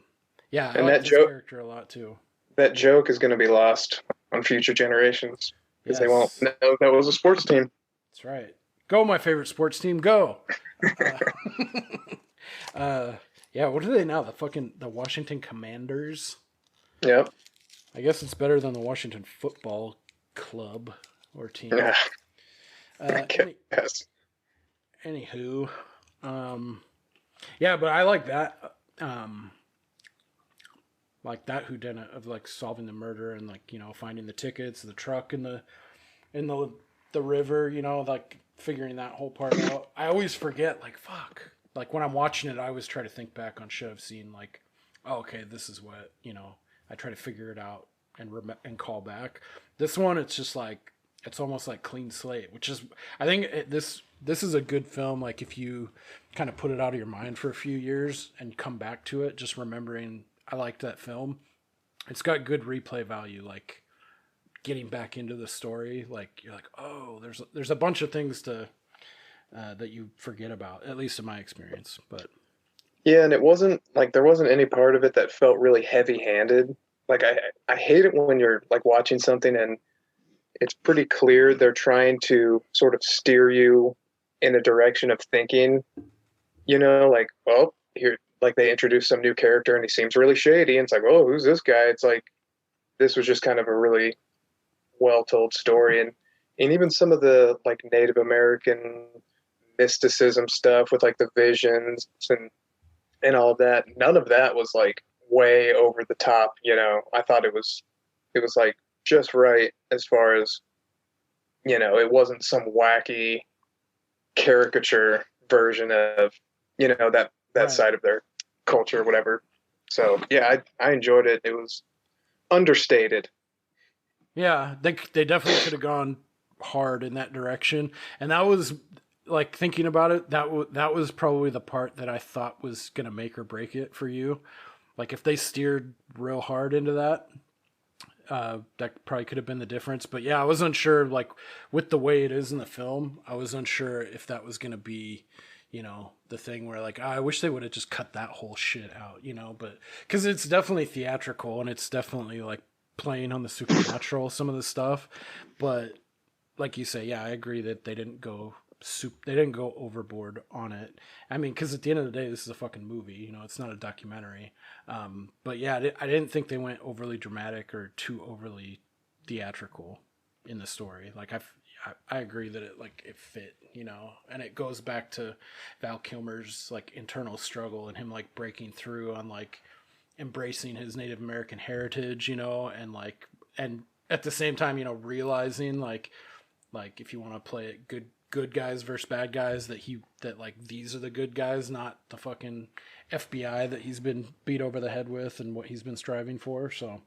I like that joke, character a lot too. That joke is going to be lost on future generations because they won't know that was a sports team. That's right. Go, my favorite sports team, go. Yeah, what are they now? The Washington Commanders. Yep. I guess it's better than the Washington Football Club or team. Yes. Anywho, yeah, but I like that. Like that whodunit of like solving the murder and like, you know, finding the tickets, the truck in the river, you know, like figuring that whole part out. I always forget, like, fuck. Like when I'm watching it, I always try to think back on shit I've seen, like, oh, okay, this is what, you know, I try to figure it out and call back. This one, it's just like, it's almost like clean slate, which is, I think this is a good film. Like if you kind of put it out of your mind for a few years and come back to it, just remembering I liked that film. It's got good replay value. Like getting back into the story, like you're like, oh, there's a bunch of things to that you forget about, at least in my experience. But yeah, and it wasn't like there wasn't any part of it that felt really heavy-handed. Like I hate it when you're like watching something and it's pretty clear they're trying to sort of steer you in a direction of thinking, you know, like, well, here, like they introduce some new character and he seems really shady. And it's like, oh, who's this guy? It's like, this was just kind of a really well-told story. And even some of the like Native American mysticism stuff with like the visions and all of that, none of that was like way over the top, you know. I thought it was like just right as far as, you know, it wasn't some wacky caricature version of, you know, that right. Side of their culture or whatever. So yeah, I enjoyed it. It was understated. Yeah, they definitely could have gone hard in that direction, and that was like thinking about it. That was probably the part that I thought was gonna make or break it for you. Like if they steered real hard into that, that probably could have been the difference. But yeah, I was unsure. Like with the way it is in the film, I was unsure if that was gonna be, you know, the thing where like, I wish they would have just cut that whole shit out, you know. But because it's definitely theatrical and it's definitely like playing on the supernatural, some of the stuff. But like you say, yeah, I agree that they didn't go overboard on it. I mean, because at the end of the day, this is a fucking movie, you know, it's not a documentary. But yeah, I didn't think they went overly dramatic or too overly theatrical in the story. Like I agree that it fit, you know, and it goes back to Val Kilmer's like internal struggle and him like breaking through on like embracing his Native American heritage, you know, and like, and at the same time, you know, realizing like if you want to play it good guys versus bad guys, that like these are the good guys, not the fucking FBI that he's been beat over the head with and what he's been striving for. So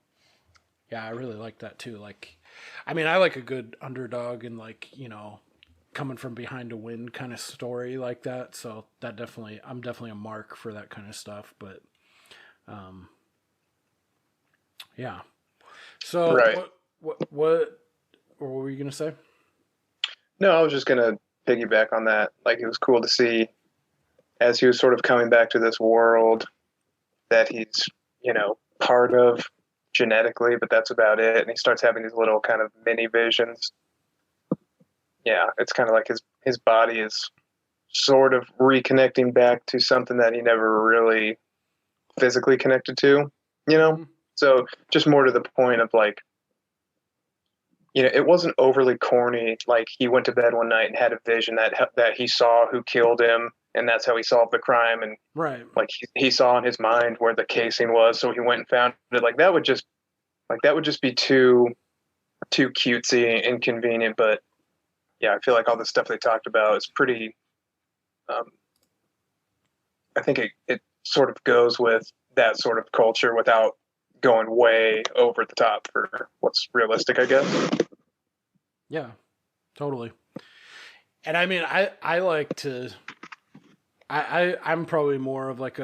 yeah, I really like that too. Like, I mean, I like a good underdog and like, you know, coming from behind to win kind of story like that. So that I'm definitely a mark for that kind of stuff. But yeah. So right. What were you gonna say? No, I was just gonna piggyback on that. Like it was cool to see as he was sort of coming back to this world that he's, you know, part of genetically, but that's about it. And he starts having these little kind of mini visions. Yeah, it's kind of like his body is sort of reconnecting back to something that he never really physically connected to, you know? Mm-hmm. So just more to the point of like, you know, it wasn't overly corny. Like he went to bed one night and had a vision that he saw who killed him, and that's how he solved the crime. And right, like he saw in his mind where the casing was, so he went and found it. Like that would just be too cutesy and inconvenient. But yeah, I feel like all the stuff they talked about is pretty. I think it sort of goes with that sort of culture without going way over the top for what's realistic, I guess. Yeah, totally. And I mean, I like to, I'm probably more of like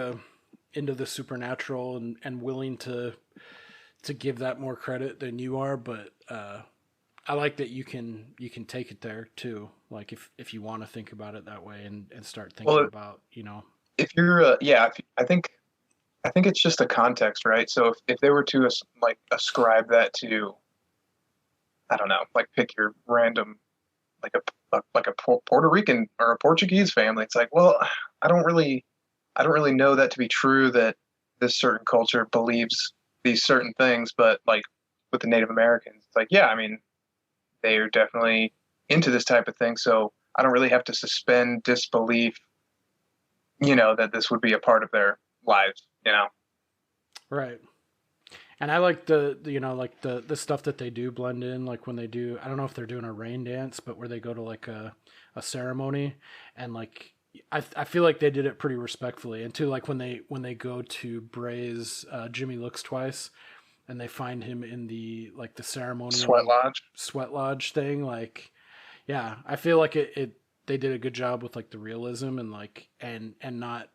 into the supernatural and willing to give that more credit than you are. But, I like that you can take it there too. Like if you want to think about it that way and start thinking about, you know, if you're, I think it's just a context, right? So if they were to like ascribe that to, I don't know, like pick your random, like a Puerto Rican or a Portuguese family, it's like, well, I don't really know that to be true, that this certain culture believes these certain things. But like with the Native Americans, it's like, yeah, I mean, they are definitely into this type of thing, so I don't really have to suspend disbelief, that this would be a part of their lives, Right. And I like the stuff that they do blend in, like when they do, I don't know if they're doing a rain dance, but where they go to like a ceremony, and like I feel like they did it pretty respectfully. And too, like when they go to Bray's Jimmy Looks Twice, and they find him in the ceremonial sweat lodge thing, like, yeah, I feel like it they did a good job with like the realism and like and not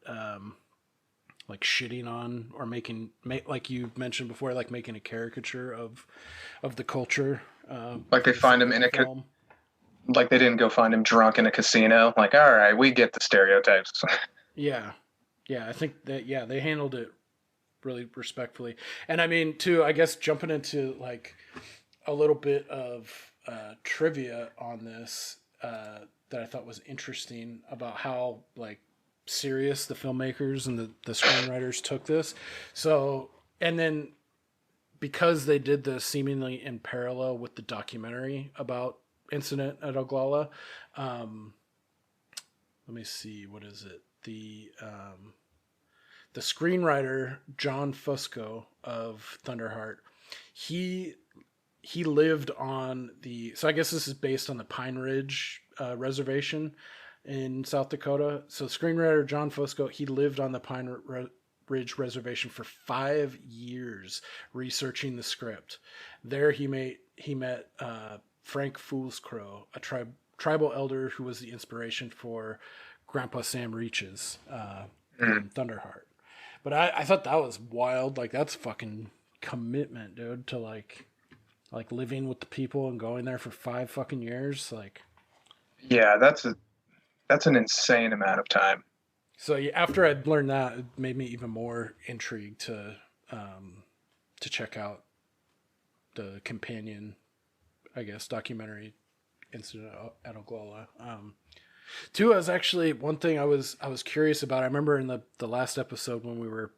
like shitting on or making like you mentioned before, like making a caricature of the culture. Like they find him in like they didn't go find him drunk in a casino. Like, all right, we get the stereotypes. Yeah, I think that they handled it really respectfully. And I mean, too, I guess jumping into like a little bit of trivia on this that I thought was interesting about how like serious the filmmakers and the screenwriters took this. So, and then because they did this seemingly in parallel with the documentary about incident at Oglala, let me see, what is it? The screenwriter John Fusco of Thunderheart, he lived on so I guess this is based on the Pine Ridge reservation in South Dakota. So screenwriter John Fusco, he lived on the Pine Ridge reservation for 5 years researching the script. There he met Frank Foolscrow, a tribal elder who was the inspiration for Grandpa Sam Reaches in Thunderheart. But I thought that was wild. Like, that's fucking commitment, dude, to like living with the people and going there for 5 fucking years. Like, yeah, that's an insane amount of time. So after I'd learned that, it made me even more intrigued to check out the companion, I guess, documentary incident at Oglala. Two, I was actually, one thing I was curious about. I remember in the last episode when we were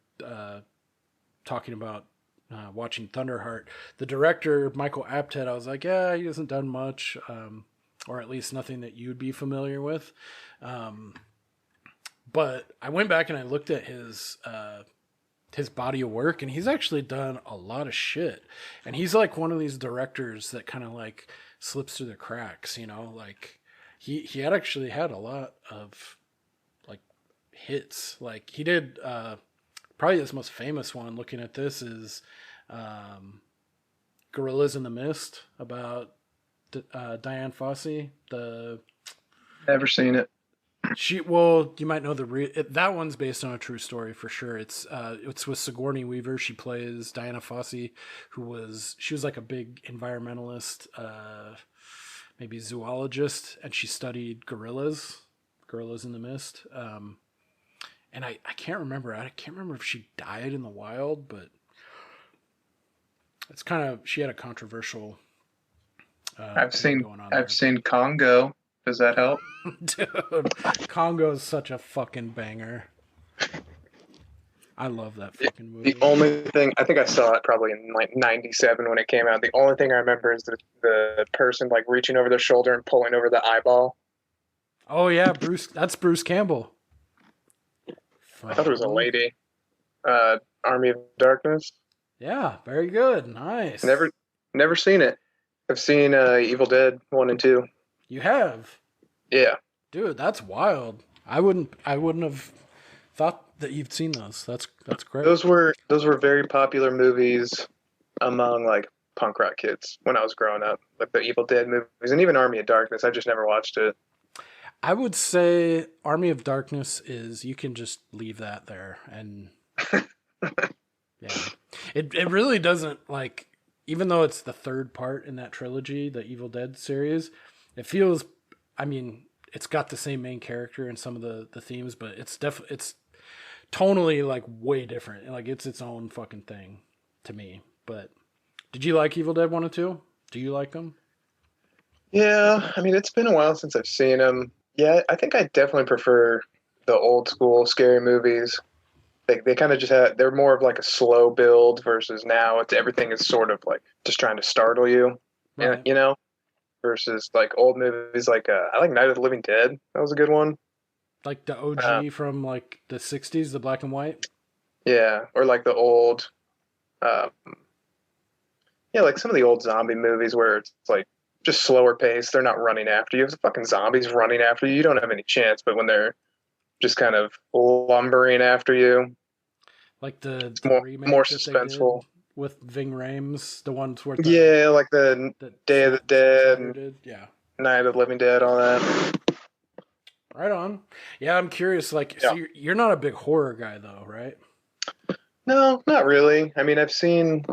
talking about watching Thunderheart, the director Michael Apted, I was like, yeah, he hasn't done much, or at least nothing that you'd be familiar with. But I went back and I looked at his body of work, and he's actually done a lot of shit. And he's like one of these directors that kind of like slips through the cracks, like he had actually had a lot of like hits. Like he did, probably his most famous one looking at this is Gorillas in the Mist, about Diane Fossey. Never seen it. You might know that one's based on a true story for sure. It's with Sigourney Weaver. She plays Diana Fossey, she was like a big environmentalist, maybe zoologist, and she studied gorillas in the mist. And I can't remember. I can't remember if she died in the wild, but it's she had a controversial. I've seen Congo. Does that help? Dude, Congo's such a fucking banger. I love that fucking movie. The only thing, I think I saw it probably in like 97 when it came out. The only thing I remember is the person like reaching over their shoulder and pulling over the eyeball. Oh yeah, that's Bruce Campbell. I thought it was a lady. Army of Darkness. Yeah, very good. Nice. Never seen it. I've seen Evil Dead 1 and 2. You have? Yeah. Dude, that's wild. I wouldn't have thought that you'd seen those. That's great. Those were very popular movies among like punk rock kids when I was growing up. Like the Evil Dead movies and even Army of Darkness. I just never watched it. I would say Army of Darkness you can just leave that there, and yeah. It really doesn't, like, even though it's the third part in that trilogy, the Evil Dead series, it feels, I mean, it's got the same main character and some of the themes, but it's tonally like way different. Like it's its own fucking thing to me. But did you like Evil Dead 1 and 2? Do you like them? Yeah, I mean, it's been a while since I've seen them. Yeah, I think I definitely prefer the old school scary movies. They kind of they're more of like a slow build versus now everything is sort of like just trying to startle you, right. You know? versus like old movies. Like I like Night of the Living Dead. That was a good one. Like the OG from like the 60s, the black and white? Yeah, or like the old, um, yeah, like some of the old zombie movies where it's like just slower pace. They're not running after you. If the fucking zombies running after you, you don't have any chance. But when they're just kind of lumbering after you, Like the remake more that they suspenseful. did with Ving Rhames, the ones where Yeah, like the Day of the Dead, and did. Yeah. Night of the Living Dead, all that. Right on. Yeah, I'm curious. Like, Yeah. so you're not a big horror guy, though, right? No, not really. I mean, I've seen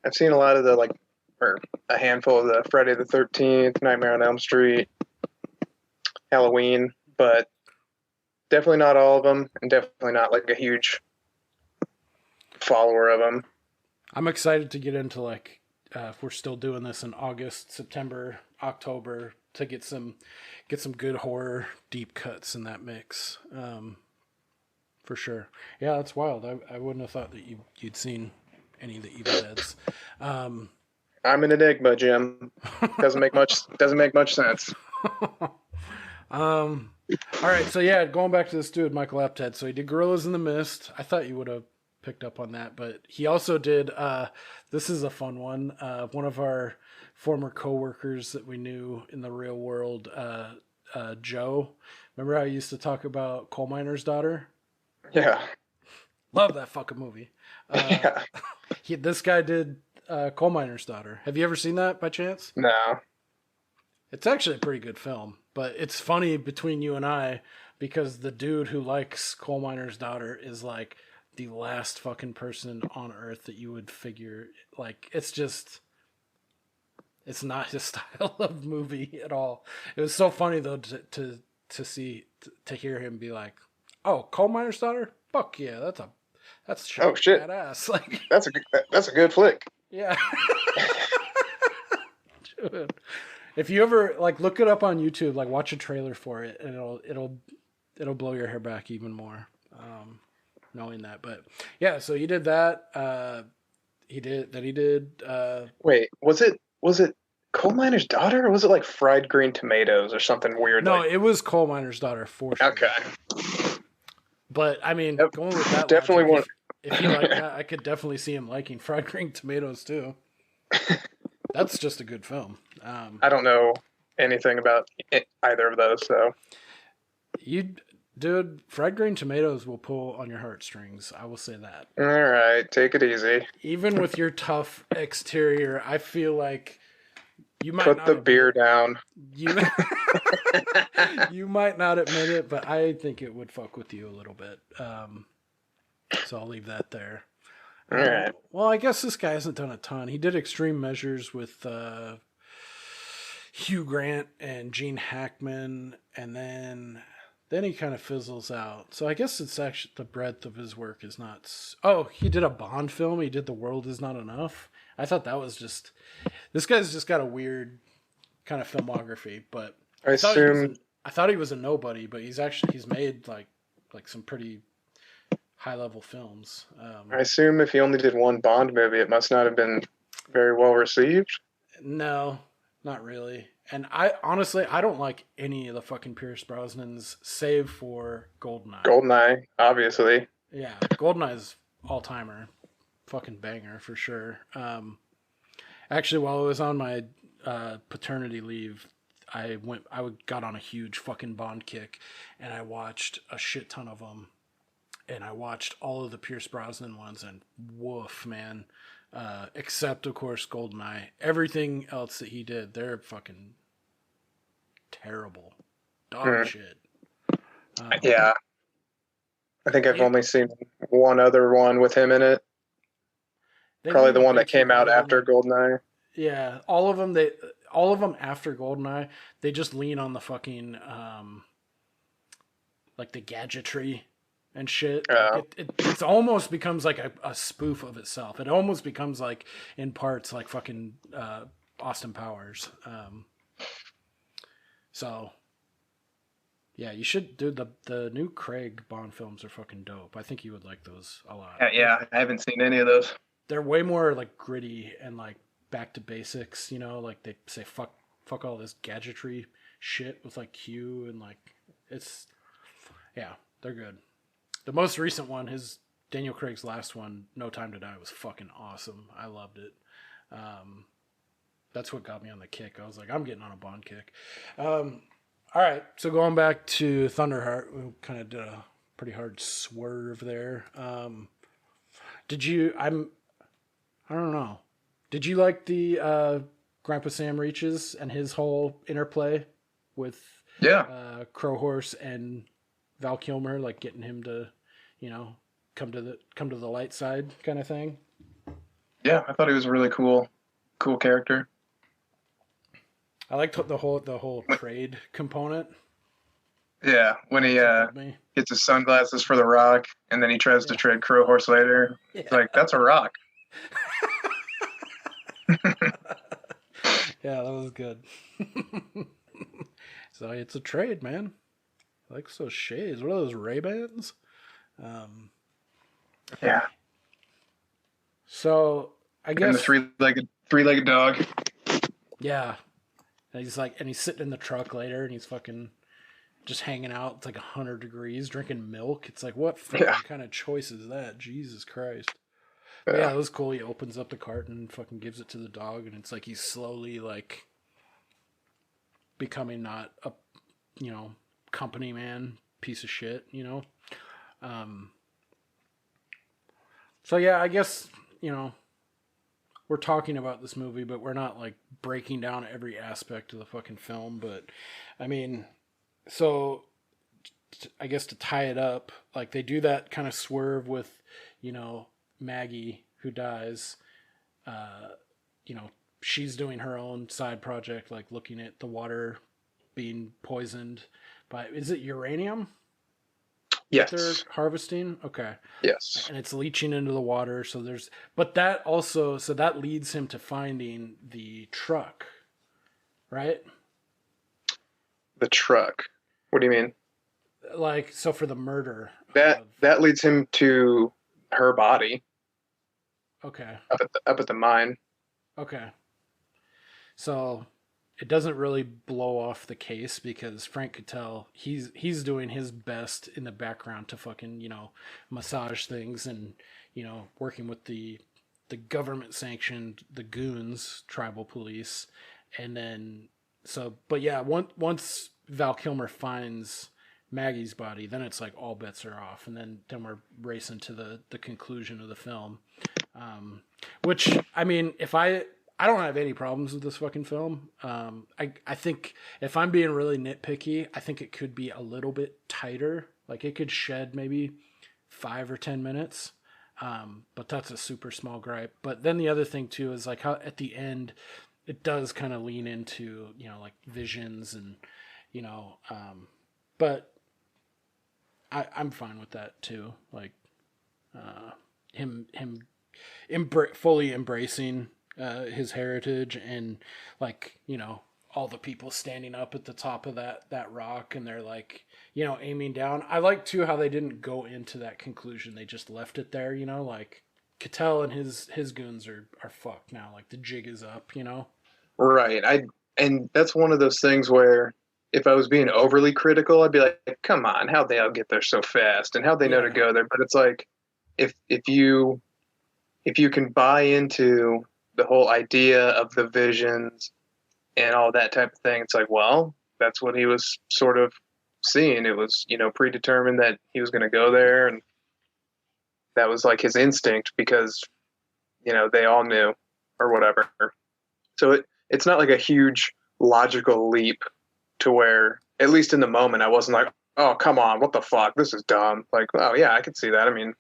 a lot of the or a handful of the Friday the 13th, Nightmare on Elm Street, Halloween, but definitely not all of them, and definitely not like a huge follower of them. I'm excited to get into like if we're still doing this in August, September, October to get some good horror deep cuts in that mix. For sure. Yeah, that's wild. I wouldn't have thought that you'd seen any of the Evil Deads. I'm an enigma, Jim. Doesn't make much sense. All right, so yeah, going back to this dude, Michael Apted. So he did Gorillas in the Mist. I thought you would have picked up on that, but he also did. This is a fun one. One of our former coworkers that we knew in the real world, Joe. Remember how I used to talk about Coal Miner's Daughter? Yeah. Love that fucking movie. Yeah. This guy did Coal Miner's Daughter. Have you ever seen that by chance? No. It's actually a pretty good film, but it's funny between you and I because the dude who likes Coal Miner's Daughter is like the last fucking person on earth that you would figure. Like, it's not his style of movie at all. It was so funny though to hear him be like, "Oh, Coal Miner's Daughter? Fuck yeah, that's oh shit, badass!" Like that's a good flick. Yeah. Dude. If you ever like look it up on YouTube, like watch a trailer for it, and it'll blow your hair back even more, knowing that. But yeah, so you did that. He did. Wait, was it Coal Miner's Daughter, or was it like Fried Green Tomatoes or something weird? No, it was Coal Miner's Daughter for sure. Okay. But I mean, going with that, definitely logic, if you like that, I could definitely see him liking Fried Green Tomatoes too. That's just a good film. I don't know anything about either of those, so. Dude, Fried Green Tomatoes will pull on your heartstrings. I will say that. All right, take it easy. Even with your tough exterior, I feel like you might put the beer down. You might not admit it, but I think it would fuck with you a little bit. So I'll leave that there. All right. Well, I guess this guy hasn't done a ton. He did Extreme Measures with Hugh Grant and Gene Hackman, and then he kind of fizzles out. So I guess it's actually the breadth of his work is not. Oh, he did a Bond film. He did The World Is Not Enough. I thought that was just. This guy's just got a weird kind of filmography, but I thought he was a nobody, but he's made like some pretty high level films. I assume if he only did one Bond movie, it must not have been very well received. No, not really. And I honestly don't like any of the fucking Pierce Brosnans save for Goldeneye. Goldeneye, obviously. Yeah, Goldeneye's all timer, fucking banger for sure. Actually, while I was on my paternity leave, I got on a huge fucking Bond kick, and I watched a shit ton of them. And I watched all of the Pierce Brosnan ones, and woof, man. Except, of course, Goldeneye. Everything else that he did, they're fucking terrible. Dog shit. Yeah. I think I've only seen one other one with him in it. Probably the one that came out after Goldeneye. Yeah, all of them after Goldeneye, they just lean on the fucking, like the gadgetry and shit. Yeah. It almost becomes like a spoof of itself. It almost becomes like in parts like fucking Austin Powers. So yeah, you should do the new Craig Bond films are fucking dope. I think you would like those a lot. Yeah, I haven't seen any of those. They're way more like gritty and like back to basics, you know, like they say fuck fuck all this gadgetry shit with like Q and like they're good. The most recent one, Daniel Craig's last one, No Time to Die, was fucking awesome. I loved it. That's what got me on the kick. I was like, I'm getting on a Bond kick. All right, so going back to Thunderheart, we kind of did a pretty hard swerve there. Did you? I don't know. Did you like the Grandpa Sam Reaches and his whole interplay with Crowhorse and Val Kilmer, like getting him to, come to the light side kind of thing? Yeah, I thought he was a really cool character. I liked the whole trade component. Yeah, when he gets his sunglasses for the rock, and then he tries to trade Crowhorse later. Yeah. It's like, that's a rock. Yeah, that was good. So it's a trade, man. I like those shades. What are those, Ray-Bans? Yeah. So I guess and the three-legged dog. Yeah. And he's sitting in the truck later, and he's fucking just hanging out. It's like 100 degrees, drinking milk. It's like, what fucking kind of choice is that? Jesus Christ. Yeah, it was cool. He opens up the carton and fucking gives it to the dog, and it's like he's slowly like becoming not a, company man, piece of shit, So yeah, I guess, we're talking about this movie, but we're not like breaking down every aspect of the fucking film. But I mean, so I guess to tie it up, like they do that kind of swerve with, Maggie, who dies. She's doing her own side project, like looking at the water being poisoned by, is it uranium? Yes. They're harvesting? Okay. Yes. And it's leaching into the water. So that leads him to finding the truck, right? The truck. What do you mean? Like, so for the murder. That leads him to her body. Okay. Up at the mine. Okay. So it doesn't really blow off the case because Frank could tell he's doing his best in the background to fucking, massage things and, working with the government sanctioned, the goons, tribal police. And then, but yeah, once Val Kilmer finds Maggie's body, then it's like all bets are off. And then we're racing to the conclusion of the film. Which, I mean, I don't have any problems with this fucking film. I think if I'm being really nitpicky, I think it could be a little bit tighter. Like it could shed maybe 5 or 10 minutes. But that's a super small gripe. But then the other thing too is like how at the end it does kind of lean into, like visions and, but I'm fine with that too. Like, him fully embracing his heritage and like, all the people standing up at the top of that rock and they're like, aiming down. I like too how they didn't go into that conclusion. They just left it there, like Cattell and his goons are fucked now. Like the jig is up, Right. And that's one of those things where if I was being overly critical, I'd be like, come on, how'd they all get there so fast and how'd they know to go there? But it's like, if you can buy into the whole idea of the visions and all that type of thing, it's like, well, that's what he was sort of seeing. It was, predetermined that he was going to go there. And that was like his instinct because, they all knew or whatever. So it's not like a huge logical leap to where, at least in the moment, I wasn't like, oh, come on, what the fuck? This is dumb. Like, oh, yeah, I could see that. I mean,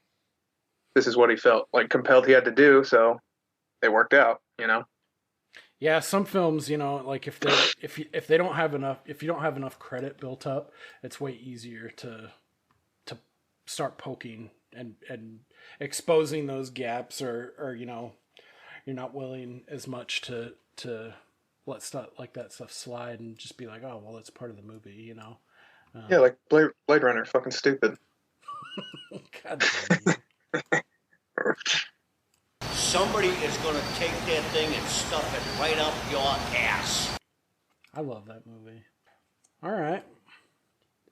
this is what he felt like compelled he had to do. So it worked out, Yeah, some films, like if you don't have enough credit built up, it's way easier to start poking and exposing those gaps or you're not willing as much to let stuff like that stuff slide and just be like, oh well, it's part of the movie, Yeah, like Blade Runner, fucking stupid. God damn you. Somebody is going to take that thing and stuff it right up your ass. I love that movie. All right.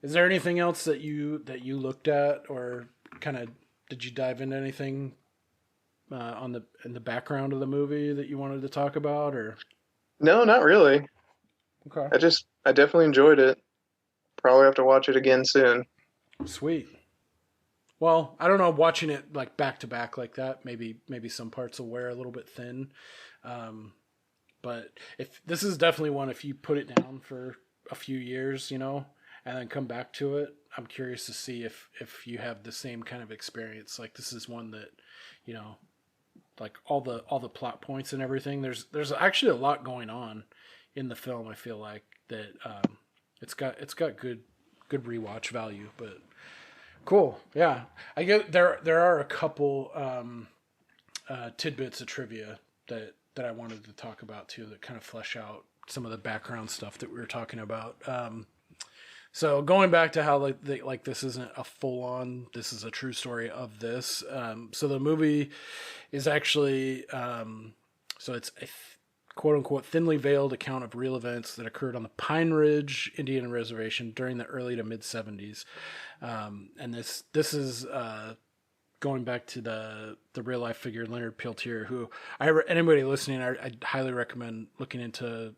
Is there anything else that you looked at, or kind of did you dive into anything in the background of the movie that you wanted to talk about, or? No, not really. Okay. I definitely enjoyed it. Probably have to watch it again soon. Sweet. Well, I don't know, watching it like back to back like that, maybe some parts will wear a little bit thin. But if this is definitely one, if you put it down for a few years, and then come back to it, I'm curious to see if you have the same kind of experience. Like, this is one that, like all the plot points and everything. There's actually a lot going on in the film. I feel like that it's got good rewatch value. But cool, yeah. I get there are a couple tidbits of trivia that I wanted to talk about too, that kind of flesh out some of the background stuff that we were talking about. So going back to how like this isn't a full on, this is a true story of this. So the movie is actually, so it's a quote unquote thinly veiled account of real events that occurred on the Pine Ridge Indian Reservation during the early to mid 70s. And this is, going back to the real life figure Leonard Peltier, who anybody listening, I'd highly recommend looking into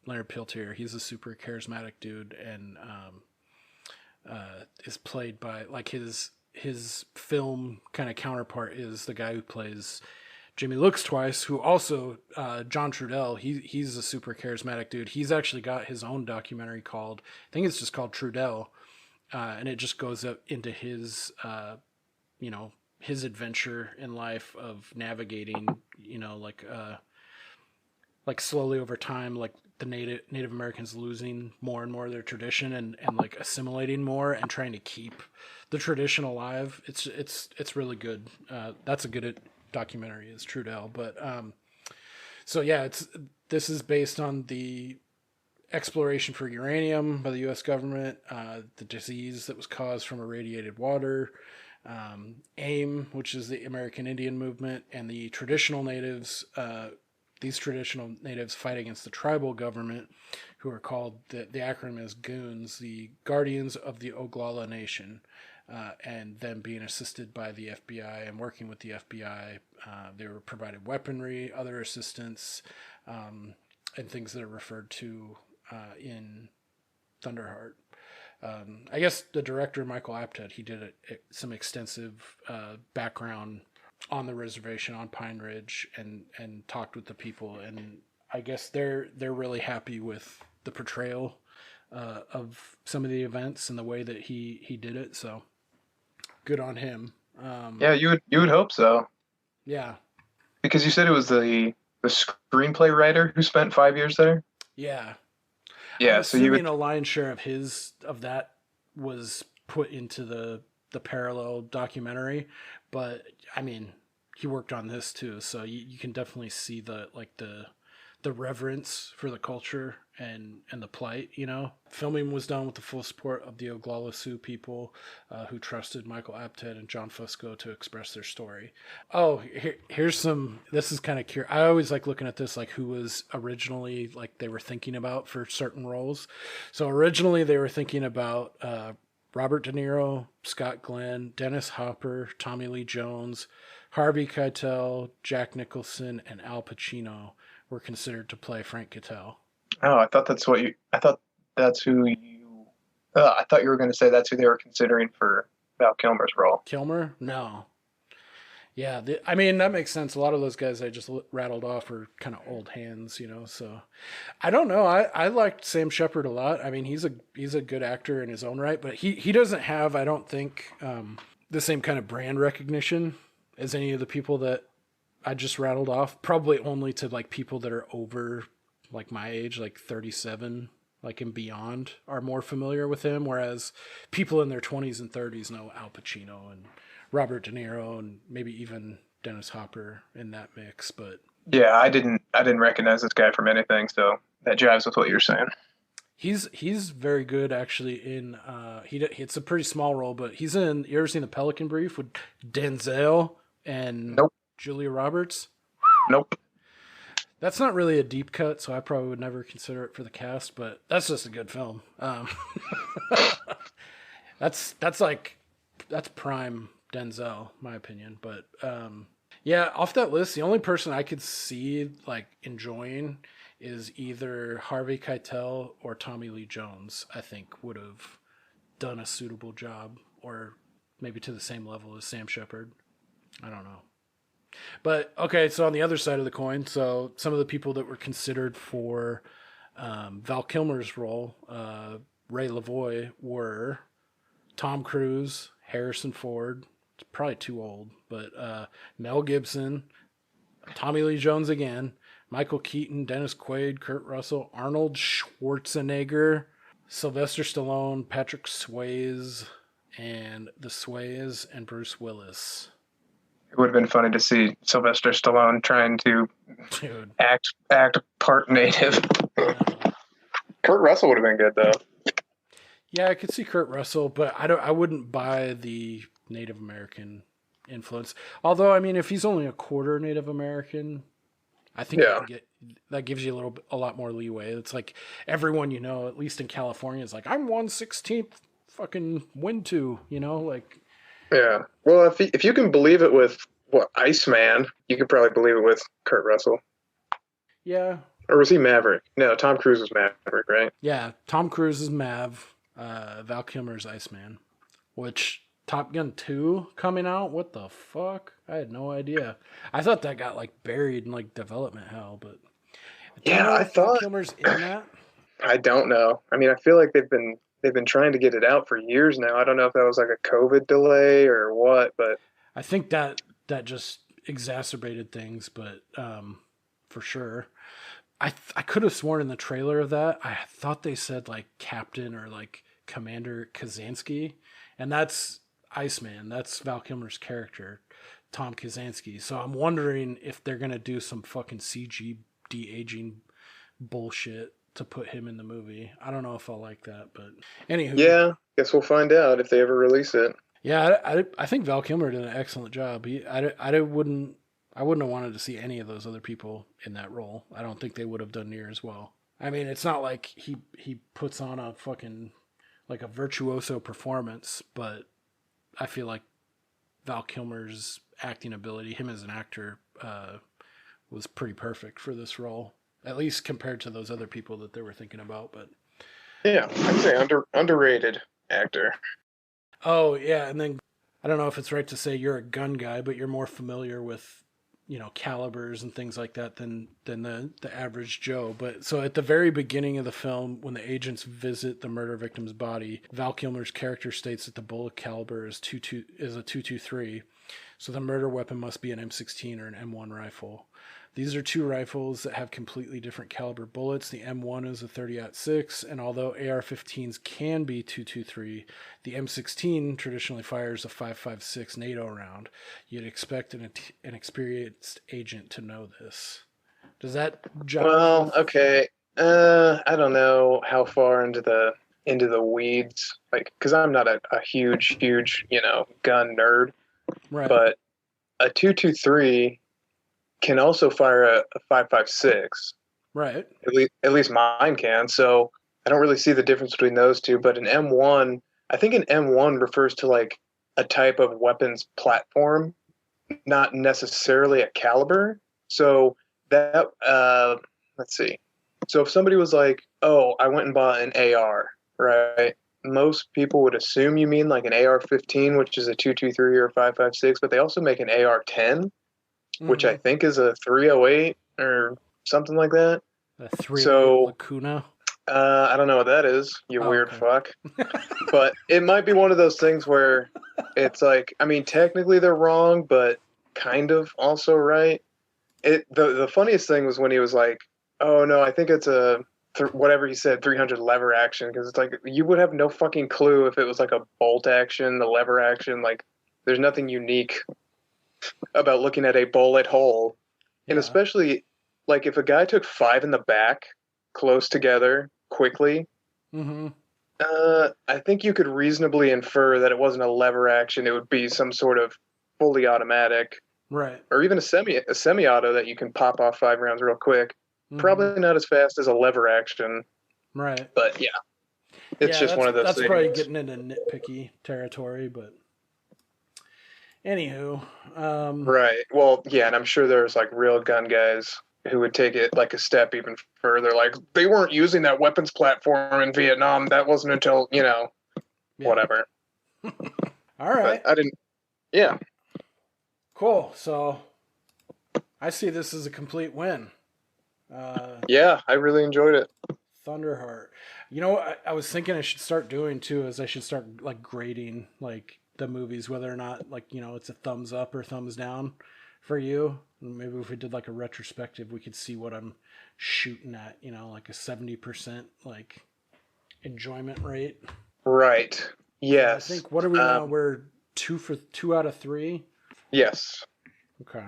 Leonard Peltier. He's a super charismatic dude, and is played by, like, his film kind of counterpart is the guy who plays Jimmy Looks Twice, who also John Trudell. He's a super charismatic dude. He's actually got his own documentary called, I think it's just called Trudell, and it just goes up into his his adventure in life of navigating, like slowly over time, like the Native Americans losing more and more of their tradition, and like assimilating more and trying to keep the tradition alive. It's really good. That's a good documentary, is Trudell. But so yeah, this is based on the exploration for uranium by the U.S. government, the disease that was caused from irradiated water, AIM, which is the American Indian Movement, and the traditional natives. These traditional natives fight against the tribal government, who are called, the acronym is GOONS, the Guardians of the Oglala Nation, and them being assisted by the FBI and working with the FBI. They were provided weaponry, other assistance, and things that are referred to in Thunderheart. I guess the director, Michael Apted, he did some extensive background on the reservation on Pine Ridge and talked with the people, and I guess they're really happy with the portrayal of some of the events and the way that he did it. So good on him. Yeah, you would hope so. Yeah, because you said it was the screenplay writer who spent 5 years there. Yeah. Yeah, I'm assuming a lion's share of that was put into the parallel documentary, but I mean, he worked on this too, so you can definitely see the reverence for the culture and the plight. Filming was done with the full support of the Oglala Sioux people, who trusted Michael Apted and John Fusco to express their story. Oh, here's some. This is kind of curious. I always like looking at this, like who was originally, like, they were thinking about for certain roles. So originally they were thinking about Robert De Niro, Scott Glenn, Dennis Hopper, Tommy Lee Jones, Harvey Keitel, Jack Nicholson, and Al Pacino were considered to play Frank Keitel. Oh, I thought that's who you. I thought you were going to say that's who they were considering for Val Kilmer's role. Kilmer? No. Yeah, I mean, that makes sense. A lot of those guys I just rattled off are kind of old hands, so I don't know. I liked Sam Shepard a lot. I mean, he's a good actor in his own right, but he doesn't have, I don't think, the same kind of brand recognition as any of the people that I just rattled off. Probably only to, like, people that are over, like, my age, like 37, like, and beyond, are more familiar with him, whereas people in their 20s and 30s know Al Pacino and Robert De Niro and maybe even Dennis Hopper in that mix. But yeah, I didn't recognize this guy from anything, so that jives with what you're saying. He's very good, actually. In it's a pretty small role, but he's in. You ever seen The Pelican Brief with Denzel and Nope. Julia Roberts? Nope. That's not really a deep cut, so I probably would never consider it for the cast, but that's just a good film. That's prime Denzel, my opinion. But yeah, off that list, the only person I could see like enjoying is either Harvey Keitel or Tommy Lee Jones. I think would have done a suitable job, or maybe to the same level as Sam Shepard. I don't know. But okay, so on the other side of the coin, so some of the people that were considered for Val Kilmer's role, Ray Lavoie, were Tom Cruise, Harrison Ford, it's probably too old, but Mel Gibson, Tommy Lee Jones again, Michael Keaton, Dennis Quaid, Kurt Russell, Arnold Schwarzenegger, Sylvester Stallone, Patrick Swayze, and the Sways, and Bruce Willis. It would have been funny to see Sylvester Stallone trying to act part native. Kurt Russell would have been good though. Yeah, I could see Kurt Russell, but I wouldn't buy the Native American influence. Although, I mean, if he's only a quarter Native American, I think that gives you a lot more leeway. It's like everyone, at least in California, is like, I'm 1/16th fucking Wintu, like. Yeah. Well, if you can believe it with Iceman, you could probably believe it with Kurt Russell. Yeah. Or was he Maverick? No, Tom Cruise was Maverick, right? Yeah, Tom Cruise is Mav. Val Kilmer's Iceman. Which, Top Gun 2 coming out? What the fuck? I had no idea. I thought that got buried in development hell, but I thought Val Kilmer's in that. I don't know. I mean, I feel like they've been trying to get it out for years now. I don't know if that was a COVID delay or what, but I think that just exacerbated things, but for sure. I could have sworn in the trailer of that, I thought they said Captain or Commander Kazansky, and that's Iceman. That's Val Kilmer's character, Tom Kazansky. So I'm wondering if they're going to do some fucking CG de-aging bullshit to put him in the movie. I don't know if I'll like that, but anywho. Yeah, guess we'll find out if they ever release it. Yeah, I think Val Kilmer did an excellent job. I wouldn't have wanted to see any of those other people in that role. I don't think they would have done near as well. I mean, it's not like he puts on a fucking a virtuoso performance, but I feel like Val Kilmer's acting ability, him as an actor, was pretty perfect for this role. At least compared to those other people that they were thinking about, but yeah, I'd say underrated actor. Oh yeah, and then I don't know if it's right to say you're a gun guy, but you're more familiar with calibers and things like that than the average Joe. But so at the very beginning of the film, when the agents visit the murder victim's body, Val Kilmer's character states that the bullet caliber is a .223, so the murder weapon must be an M16 or an M1 rifle. These are two rifles that have completely different caliber bullets. The M1 is a 30-06, and although AR-15s can be .223, the M16 traditionally fires a 5.56 NATO round. You'd expect an experienced agent to know this. Does that jive? Well, okay. I don't know how far into the weeds, because I'm not a huge gun nerd, right? But a .223 can also fire a 5.56. Right. At least mine can. So I don't really see the difference between those two. But an M1, I think an M1 refers to a type of weapons platform, not necessarily a caliber. So that, let's see. So if somebody was like, oh, I went and bought an AR, right? Most people would assume you mean an AR-15, which is a .223 or a 5.56, but they also make an AR-10. Which I think is a 308 or something like that. A 308 Lacuna? I don't know what that is, weird fuck. But it might be one of those things where it's technically they're wrong, but kind of also right. The funniest thing was when he was like, oh no, I think it's whatever he said, 300 lever action, because it's you would have no fucking clue if it was a bolt action, the lever action, there's nothing unique about looking at a bullet hole. And especially if a guy took 5 in the back close together quickly, I think you could reasonably infer that it wasn't a lever action. It would be some sort of fully automatic Right. Or even a semi-auto that you can pop off 5 rounds real quick. Probably not as fast as a lever action. Right. But yeah. It's just one of those things. That's probably getting into nitpicky territory, but anywho. Right. Well, yeah, and I'm sure there's like real gun guys who would take it like a step even further. Like, they weren't using that weapons platform in Vietnam. That wasn't until, whatever. All right. But I didn't. Yeah. Cool. So I see this as a complete win. Yeah, I really enjoyed it. Thunderheart. You know what I was thinking I should start doing too is I should start like grading like the movies, whether or not like, it's a thumbs up or thumbs down for you. And maybe if we did like a retrospective, we could see what I'm shooting at, like a 70% like enjoyment rate. Right. Yes. I think, what are we now? We're 2 out of 3. Yes. Okay.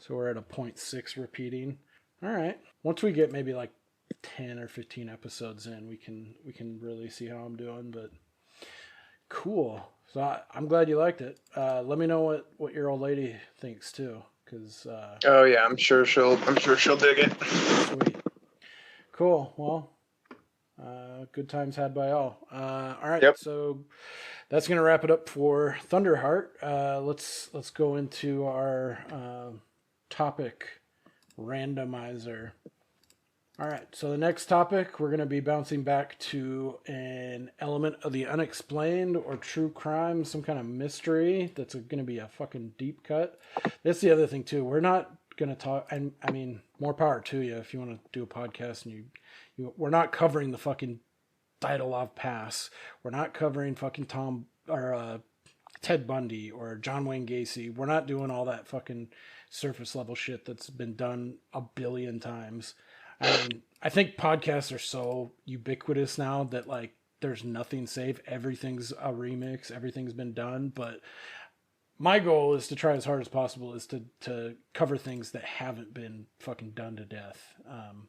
So we're at a 0.6 repeating. All right. Once we get maybe like 10 or 15 episodes in, we can really see how I'm doing, but cool. So I'm glad you liked it. Let me know what your old lady thinks too, because oh yeah, I'm sure she'll dig it. Sweet. Cool. Well, good times had by all. All right. Yep. So that's gonna wrap it up for Thunderheart. Let's go into our topic randomizer. All right, so the next topic, we're going to be bouncing back to an element of the unexplained or true crime, some kind of mystery that's going to be a fucking deep cut. That's the other thing, too. We're not going to talk, and I mean, more power to you if you want to do a podcast, and we're not covering the fucking Dyatlov Pass. We're not covering fucking Ted Bundy or John Wayne Gacy. We're not doing all that fucking surface level shit that's been done a billion times. I mean, I think podcasts are so ubiquitous now that like there's nothing safe. Everything's a remix. Everything's been done. But my goal is to try as hard as possible is to cover things that haven't been fucking done to death.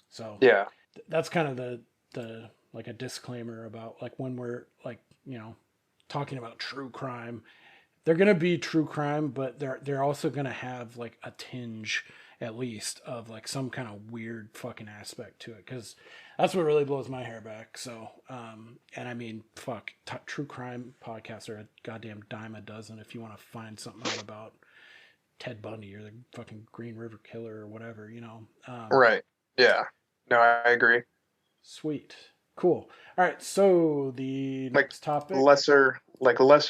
So yeah, that's kind of the like a disclaimer about like when we're like, talking about true crime. They're going to be true crime, but they're also going to have like a tinge at least of like some kind of weird fucking aspect to it, because that's what really blows my hair back. So and I mean, fuck, true crime podcasts are a goddamn dime a dozen if you want to find something out about Ted Bundy or the fucking Green River Killer or whatever, right. Yeah, no, I agree. Sweet. Cool. All right, so the next topic, lesser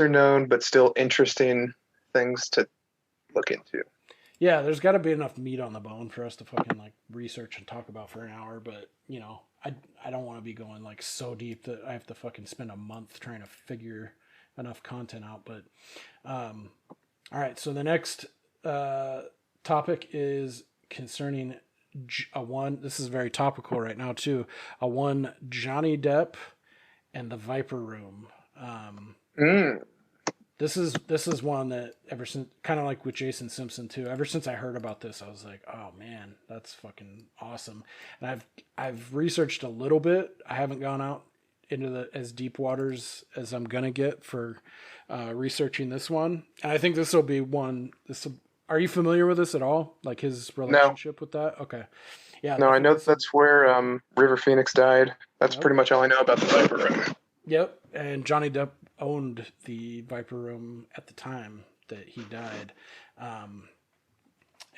known but still interesting things to look into. Yeah, there's got to be enough meat on the bone for us to fucking like research and talk about for an hour, but I don't want to be going like so deep that I have to fucking spend a month trying to figure enough content out. But all right, so the next topic is concerning this is very topical right now too. Johnny Depp and the Viper Room. This is one that ever since, kind of like with Jason Simpson too, ever since I heard about this, I was like, oh man, that's fucking awesome. And I've researched a little bit. I haven't gone out into as deep waters as I'm gonna get for researching this one. And I think this will be one. Are you familiar with this at all? Like his relationship with that? Okay. Yeah. No, I know that's where River Phoenix died. That's pretty much all I know about the Viper Room. Yep. And Johnny Depp owned the Viper Room at the time that he died.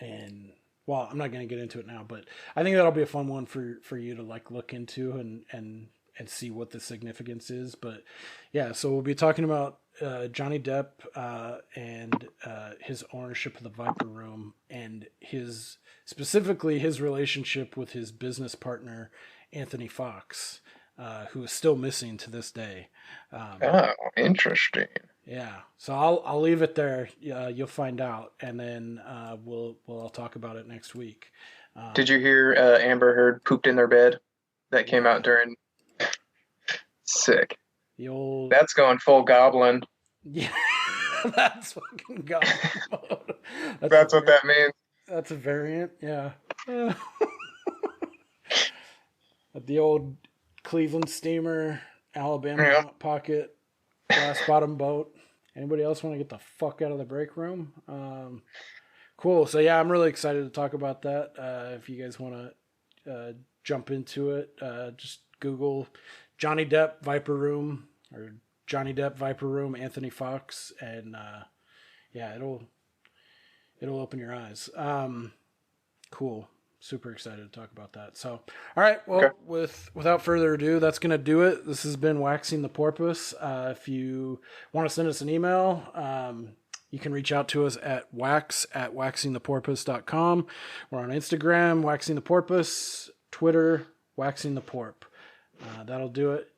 And well, I'm not going to get into it now, but I think that'll be a fun one for you to like look into and see what the significance is. But yeah, so we'll be talking about Johnny Depp and his ownership of the Viper Room and specifically his relationship with his business partner, Anthony Fox, who is still missing to this day. Oh, interesting. Yeah, so I'll leave it there. You'll find out, and then we'll talk about it next week. Did you hear Amber Heard pooped in their bed? That came out during. Sick. That's going full Goblin. Yeah, that's fucking Goblin Mode. That's what that means. That's a variant. Yeah. The old Cleveland steamer, Alabama Hot Pocket, glass bottom boat. Anybody else want to get the fuck out of the break room? Cool. So yeah, I'm really excited to talk about that. If you guys want to jump into it, just Google Johnny Depp Viper Room or Johnny Depp Viper Room Anthony Fox, and yeah, it'll open your eyes. Cool. Super excited to talk about that. So, all right. Well, without further ado, that's going to do it. This has been Waxing the Porpoise. If you want to send us an email, you can reach out to us at wax@waxingtheporpoise.com. We're on Instagram, Waxing the Porpoise, Twitter, Waxing the Porp. That'll do it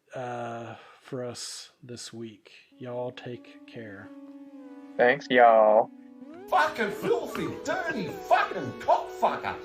for us this week. Y'all take care. Thanks, y'all. Fucking filthy, dirty, fucking cockfucker.